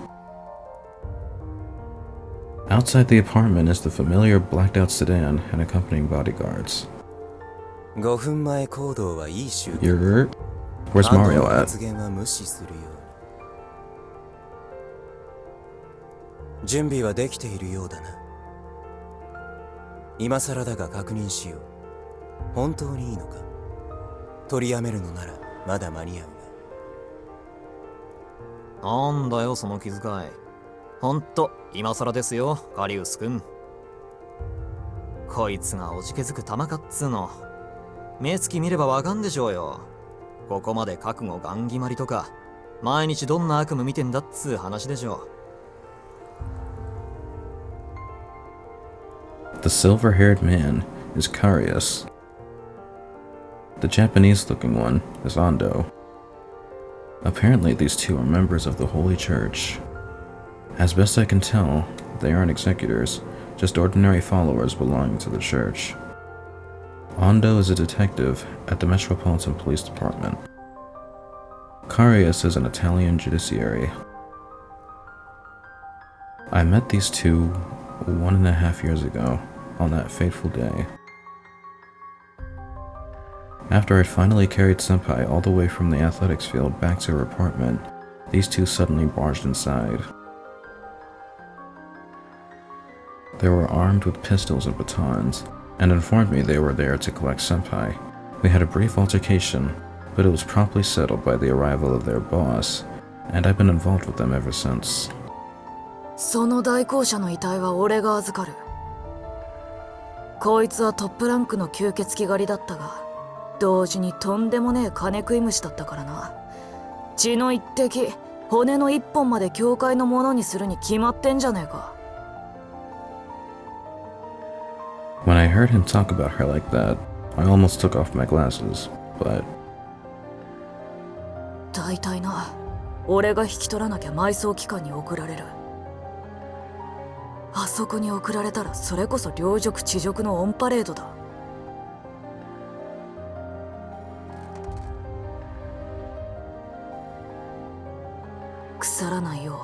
Outside the apartment is the familiar blacked out sedan and accompanying bodyguards. 5分前行動はいい習慣。 You're... Where's Mario 後の at? 発言は無視するように。準備はできているようだな。今更だが確認しよう。本当にいいのか？取りやめるのならまだ間に合うが。なんだよその気遣い。ほんと今更ですよカリウス君。こいつがおじけづく玉かっつーの。目つき見ればわかんでしょうよ。ここまで覚悟ガン決まりとか、毎日どんな悪夢見てんだっつう話でしょ。The silver-haired man is Carius. The Japanese-looking one is Ando. Apparently these two are members of the Holy Church. As best I can tell, they aren't executors, just ordinary followers belonging to the church. Ando is a detective at the Metropolitan Police Department. Carius is an Italian judiciary. I met these two 1.5 years ago, on that fateful day. After I'd finally carried Senpai all the way from the athletics field back to her apartment, these two suddenly barged inside. They were armed with pistols and batons, and informed me they were there to collect Senpai. We had a brief altercation, but it was promptly settled by the arrival of their boss, and I've been involved with them ever since. その代行者の遺体は俺が預かる。こいつはトップランクの吸血鬼狩りだったが、同時にとんでもねえ金食い虫だったからな。血の一滴、骨の一本まで教会のものにするに決まってんじゃねえか。When I heard him talk about her like that, I almost took off my glasses, but... 大体な、俺が引き取らなきゃ埋葬機関に送られる。あそこに送られたらそれこそ両辱地辱のオンパレードだ。腐らないよ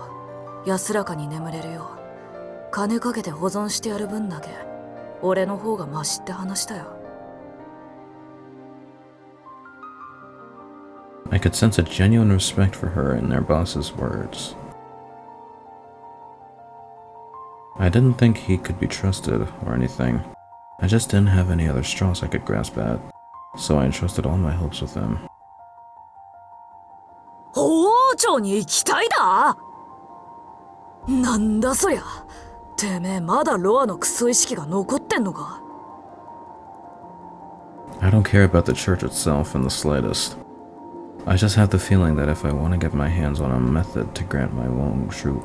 う安らかに眠れるよう金かけて保存してやる分だけ俺の方がマシって話だよ。I could sense a genuine respect for her in their boss's words. I didn't think he could be trusted or anything. I just didn't have any other straws I could grasp at, so I entrusted all my hopes with him. 王朝に行きたいだ。なんだそりゃ。てめえまだロアのクソ意識が残ってんのか。 I don't care about the church itself in the slightest. I just have the feeling that if I want to get my hands on a method to grant my one true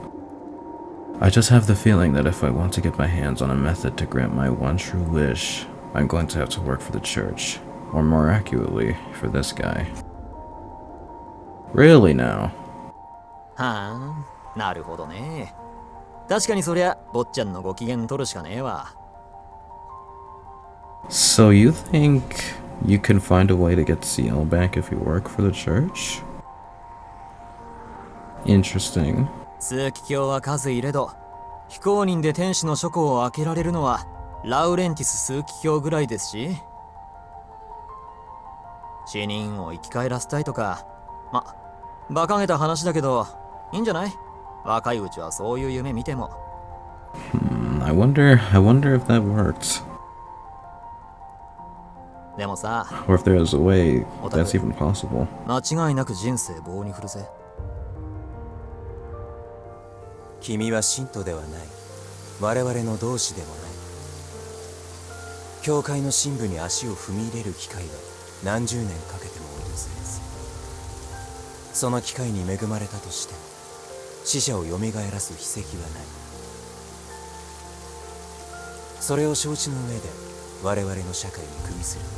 wish, I'm going to have to work for the church, or more accurately, for this guy. Really now? はあ、なるほどね。確かにそりゃ坊ちゃんのご機嫌取るしかねえわ。 So you think you can find a way to get Ciel back if you work for the church? Interesting. 枢機卿は数いれど、非公認で天使の書庫を開けられるのはラウレンティス枢機卿ぐらいですし、死人を生き返らせたいとか、ま、馬鹿げた話だけど、いいんじゃない？若いうちはそういう夢見ても。I wonder if that worked. でもさ、 Or if there's a way that's even possible. 間違いなく人生棒に振るぜ。君は信徒ではない。我々の同志でもない。教会の深部に足を踏み入れる機会は何十年かけても訪れず、その機会に恵まれたとしても死者を蘇らす筆跡はない。それを承知の上で我々の社会に組みするのか。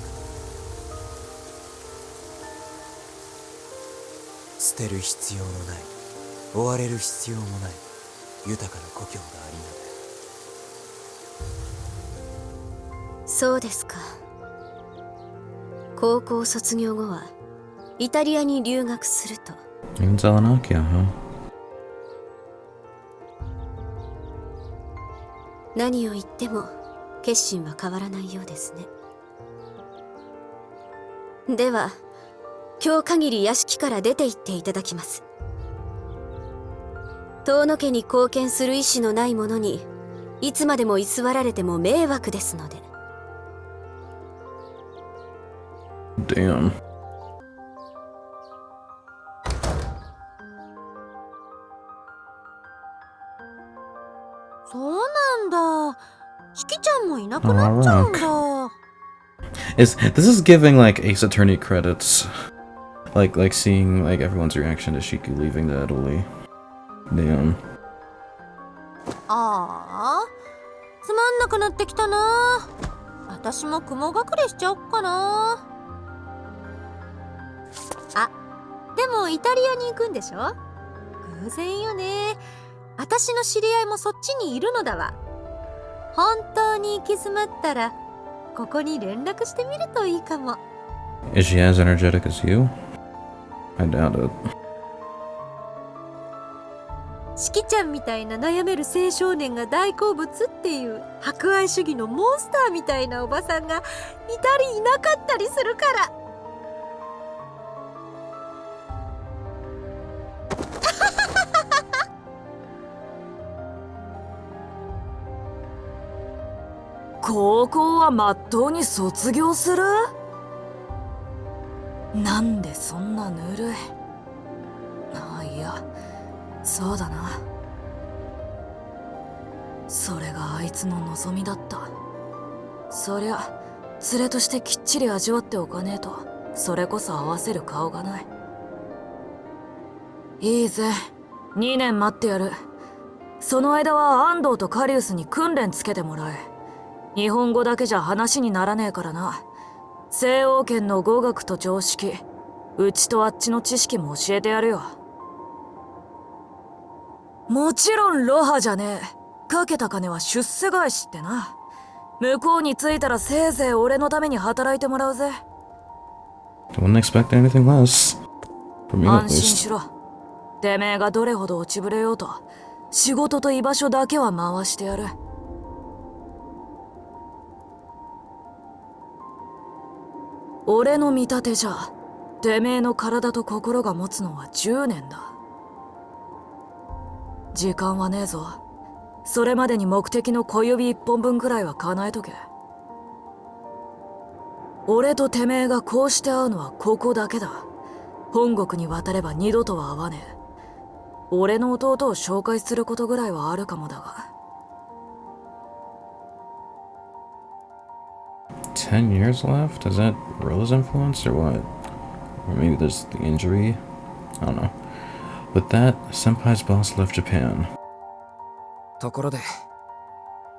捨てる必要のない、追われる必要もない豊かな故郷がありながら。そうですか。高校卒業後はイタリアに留学すると。 In Zalanakia, huh? 何を言っても決心は変わらないようですね。では今日限り屋敷から出て行っていただきます。遠野家に貢献する意志のない者にいつまでも居座られても迷惑ですので。 Damn. そうなんだ。シキちゃんもいなくなっちゃうんだ。This is giving like Ace Attorney credits. Like seeing like everyone's reaction to Shiki leaving the Italy. Damn. ああ、つまんなくなってきたな。私も雲隠れしちゃおっかな。あ、でもイタリアに行くんでしょ？偶然よね。私の知り合いもそっちにいるのだわ。本当に行き詰まったらここに連絡してみるといいかも。 Is she as energetic as you? I doubt it. しきちゃんみたいな悩める青少年が大好物っていう博愛主義のモンスターみたいなおばさんがいたりいなかったりするから。高校はまっとうに卒業する？なんでそんなぬるい。ああ、いや、そうだな。それがあいつの望みだった。そりゃ連れとしてきっちり味わっておかねえと、それこそ合わせる顔がない。いいぜ、2年待ってやる。その間は安藤とカリウスに訓練つけてもらえ。日本語だけじゃ話にならねえからな。西欧圏の語学と常識、うちとあっちの知識も教えてやるよ。もちろんロハじゃねえ。かけた金は出世返しってな。向こうに着いたらせいぜい俺のために働いてもらうぜ。 Wouldn't expect anything less. From you at 安心 least. しろ。てめえがどれほど落ちぶれようと、仕事と居場所だけは回してやる。俺の見立てじゃ、てめえの体と心が持つのは10年だ。時間はねえぞ。それまでに目的の小指1本分くらいは叶えとけ。俺とてめえがこうして会うのはここだけだ。本国に渡れば二度とは会わねえ。俺の弟を紹介することぐらいはあるかもだが。10 years left? Is that Rose influence or what? Or maybe there's the injury? I don't know. With that, Senpai's boss left Japan. ところで、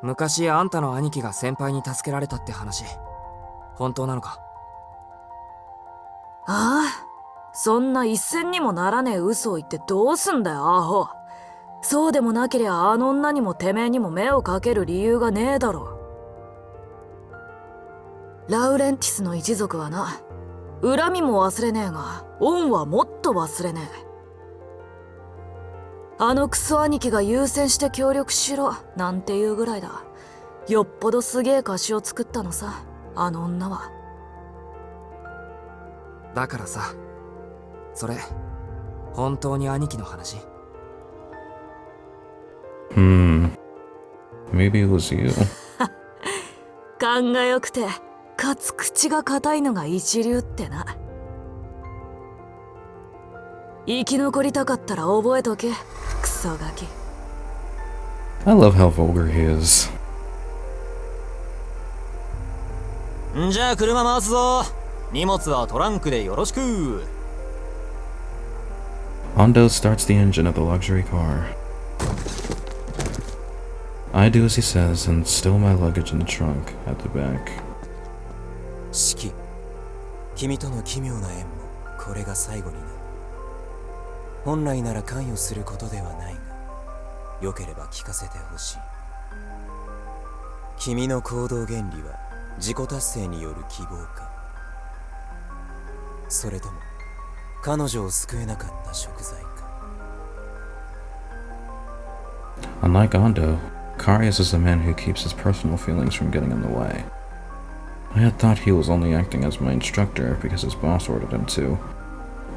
昔あんたの兄貴が先輩に助けられたって話、本当なのか？ああ、そんな一銭にもならねえ嘘を言ってどうすんだよ、アホ。そうでもなけりゃあの女にもてめえにも目をかける理由がねえだろ。ラウレンティスの一族はな、恨みも忘れねえが恩はもっと忘れねえ。あのクソ兄貴が優先して協力しろなんていうぐらいだ。よっぽどすげえ菓子を作ったのさ、あの女は。だからさ、それ本当に兄貴の話？ Maybe it was you. 勘が良くてかつ口が硬いのが一流ってな。生き残りたかったら覚えとけ、クソガキ。 I love how vulgar he is. んじゃあ車回すぞ。荷物はトランクでよろしく。 Ando starts the engine of the luxury car. I do as he says and stow my luggage in the trunk at the back. 四季、君との奇妙な縁もこれが最後になる。本来なら関与することではないが、よければ聞かせてほしい。君の行動原理は自己達成による希望か、それとも彼女を救えなかった贖罪か。 Unlike Ando, Karius is a man who keeps his personal feelings from getting in the way. I had thought he was only acting as my instructor because his boss ordered him to,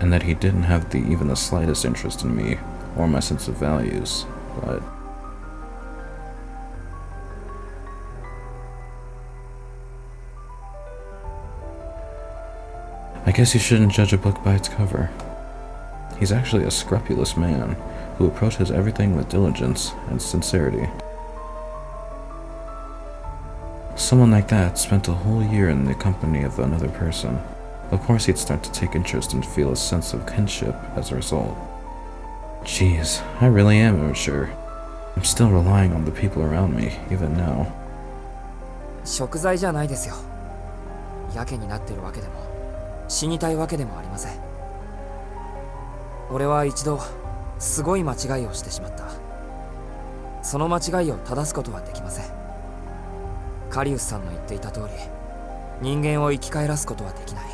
and that he didn't have even the slightest interest in me or my sense of values, but... I guess you shouldn't judge a book by its cover. He's actually a scrupulous man who approaches everything with diligence and sincerity. Someone like that spent a whole year in the company of another person. Of course he'd start to take interest and feel a sense of kinship as a result. Jeez, I really am immature. I'm still relying on the people around me, even now. 贖罪じゃないですよ。やけになってるわけでも死にたいわけでもありません。俺は一度すごい間違いをしてしまった。その間違いを正すことはできません。カリウスさんの言っていた通り、人間を生き返らすことはできない。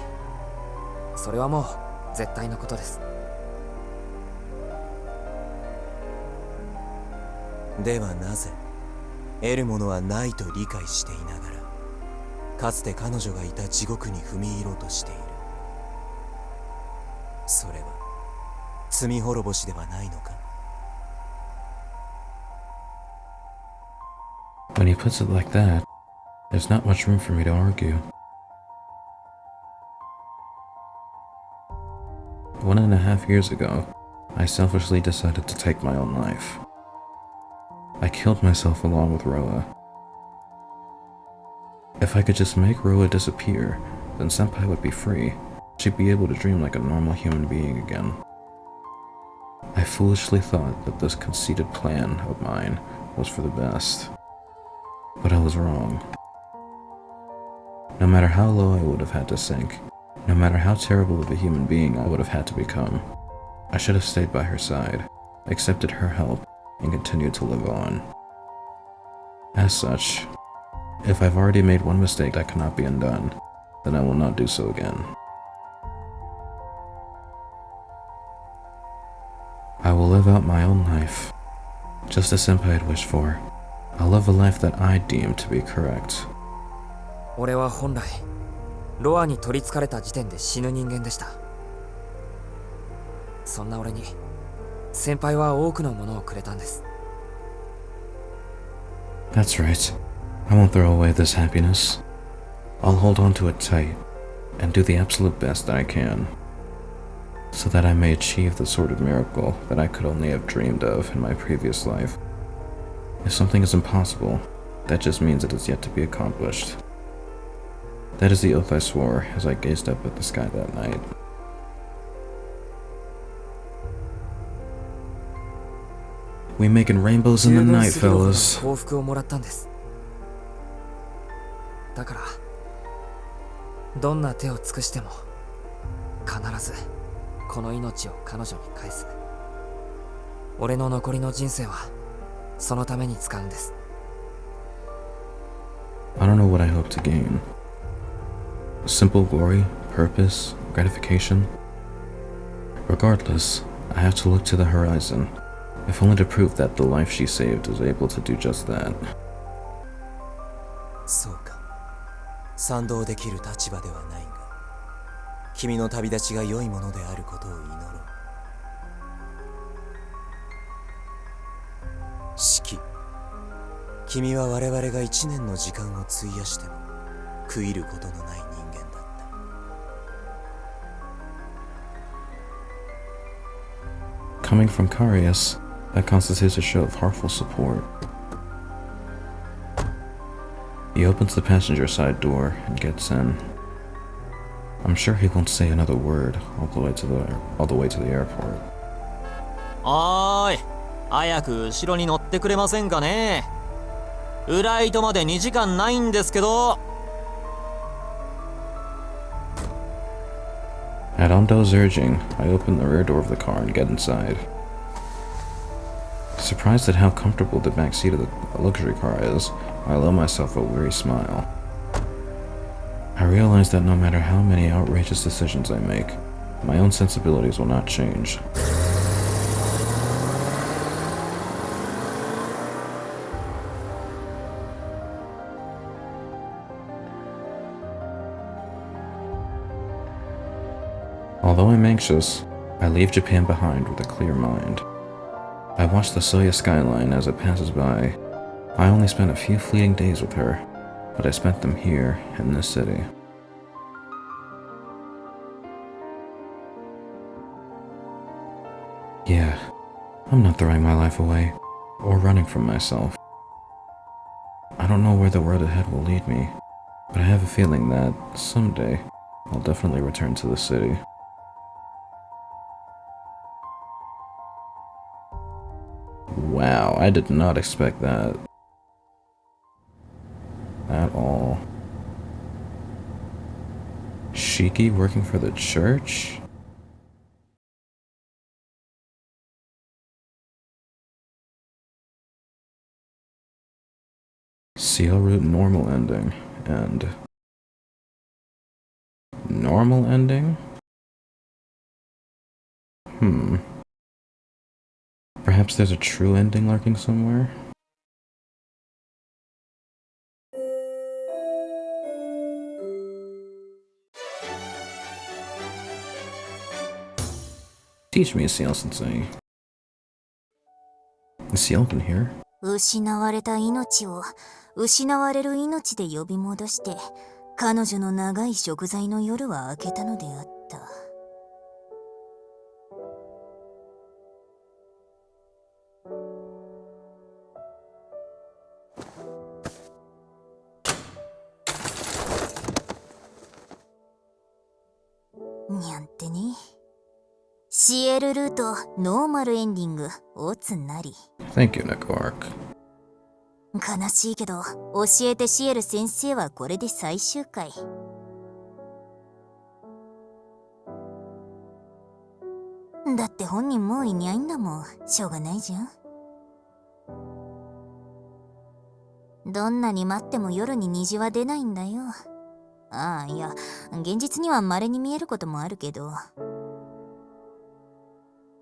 それはもう絶対のことです。ではなぜ得るものはないと理解していながら、かつて彼女がいた地獄に踏み入ろうとしている。それは罪滅ぼしではないのか。 When he puts it like that, there's not much room for me to argue. 1.5 years ago, I selfishly decided to take my own life. I killed myself along with Roa. If I could just make Roa disappear, then Senpai would be free. She'd be able to dream like a normal human being again. I foolishly thought that this conceited plan of mine was for the best. But I was wrong. No matter how low I would have had to sink, no matter how terrible of a human being I would have had to become, I should have stayed by her side, accepted her help, and continued to live on. As such, if I've already made one mistake that cannot be undone, then I will not do so again. I will live out my own life, just as Senpai had wished for. I'll live a life that I deem to be correct. 俺は本来ロアに取り憑かれた時点で死ぬ人間でした。そんな俺に先輩は多くのものをくれたんです。 That's right. I won't throw away this happiness. I'll hold on to it tight and do the absolute best that I can, so that I may achieve the sort of miracle that I could only have dreamed of in my previous life. If something is impossible, that just means it is yet to be accomplished. That is the oath I swore as I gazed up at the sky that night. We making rainbows in the night, fellas. 幸福をもらったんです。だからどんな手を尽くしても必ずこの命を彼女に返す。俺の残りの人生はそのために使うんです。 I don't know what I hope to gain. Simple glory, purpose, gratification. Regardless, I have to look to the horizon, if only to prove that the life she saved is able to do just that. そうか。賛同できる立場ではないが、君の旅立ちが良いものであることを祈ろう。四季、君は我々が1年の時間を費やしても悔いることのない人間だった。 Coming from Carius, that constitutes a show of heartful support. He opens the passenger side door and gets in. I'm sure he won't say another word all the way to the airport. おーい、早く後ろに乗ってくれませんかね。フライトまで2時間ないんですけど。 At Ondo's urging, I open the rear door of the car and get inside. Surprised at how comfortable the back seat of the luxury car is, I allow myself a weary smile. I realize that no matter how many outrageous decisions I make, my own sensibilities will not change. Although I'm anxious, I leave Japan behind with a clear mind. I watch the Soya skyline as it passes by. I only spent a few fleeting days with her, but I spent them here in this city. Yeah, I'm not throwing my life away, or running from myself. I don't know where the road ahead will lead me, but I have a feeling that someday I'll definitely return to the city. Wow, I did not expect that at all. Shiki working for the church? Ciel route normal ending and normal ending? Perhaps there's a true ending lurking somewhere? Teach me, Ciel-sensei. Is Ciel in here? 失われた命を失われる命で呼び戻して彼女の長い贖罪の夜は明けたのであった。にゃんてね。シエルルートノーマルエンディングオツなり。 Thank you, Nekoark. 悲しいけど教えてシエル先生はこれで最終回。だって本人もういないんだもん。しょうがないじゃん。どんなに待っても夜に虹は出ないんだよ。ああ、いや現実には稀に見えることもあるけど、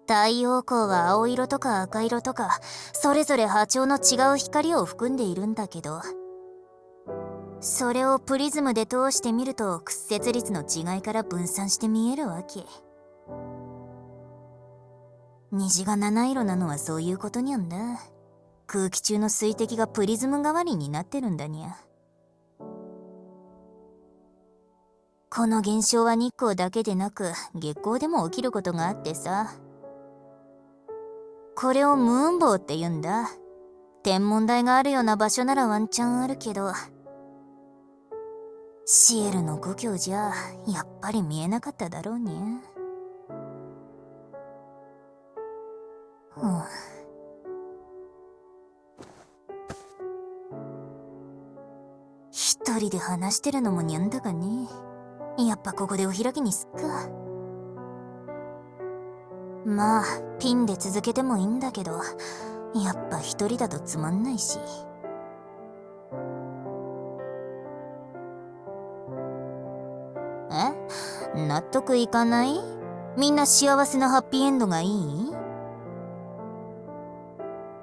太陽光は青色とか赤色とかそれぞれ波長の違う光を含んでいるんだけど、それをプリズムで通してみると屈折率の違いから分散して見えるわけ。虹が七色なのはそういうことにゃんだ。空気中の水滴がプリズム代わりになってるんだにゃ。この現象は日光だけでなく月光でも起きることがあってさ、これをムーンボウって言うんだ。天文台があるような場所ならワンチャンあるけど、シエルの故郷じゃやっぱり見えなかっただろうにゃ。一人で話してるのもにゃんだがね。やっぱここでお開きにすっか。まあピンで続けてもいいんだけど、やっぱ一人だとつまんないし。納得いかない？みんな幸せなハッピーエンドがいい？に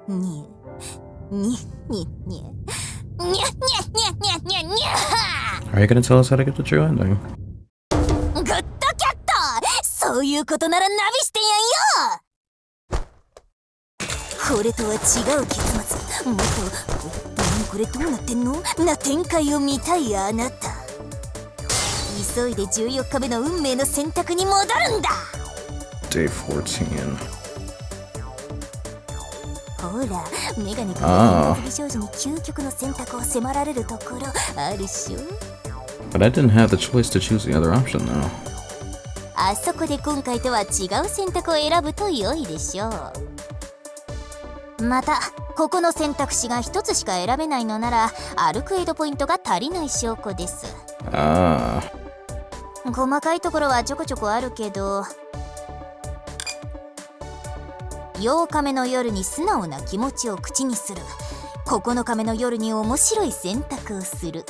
ゃにゃにゃにゃにゃにゃにゃにゃにゃにゃ。 Are you gonna tell us how to get the true ending? グッドキャット、そういうことならナビしてやんよ。これとは違う結末、もっと何これどうなってんのな展開を見たいあなた。急いで14日目の運命の選択に戻るんだ。 Day 14. ほらメガネから金髪美少女に究極の選択を迫られるところあるっしょ。 But I didn't have the choice to choose the other option though. あそこで今回とは違う選択を選ぶと良いでしょう。またここの選択肢が一つしか選べないのならアルクエイドポイントが足りない証拠です。細かいところはちょこちょこあるけど、8日目の夜に素直な気持ちを口にする、9日目の夜に面白い選択をする、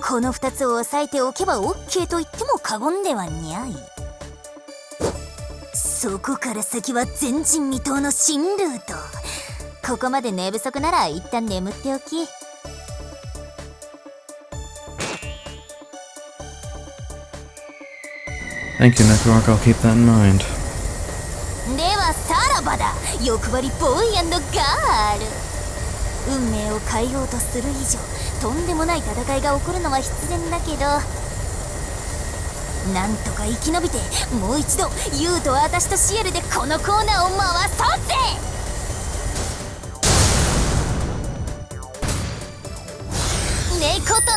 この2つを押さえておけば OK と言っても過言ではにゃい。そこから先は前人未到の新ルート。ここまで寝不足なら一旦眠っておき。Thank you, Nekoark. I'll keep that in mind. ではさらばだ、欲張りボーイ&ガール。運命を変えようとする以上とんでもない戦いが起こるのは必然だけど、なんとか生き延びてもう一度ユウと私とシエルでこのコーナーを回そうぜ。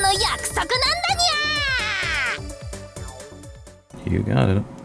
の約束なんだにゃー。 You got it.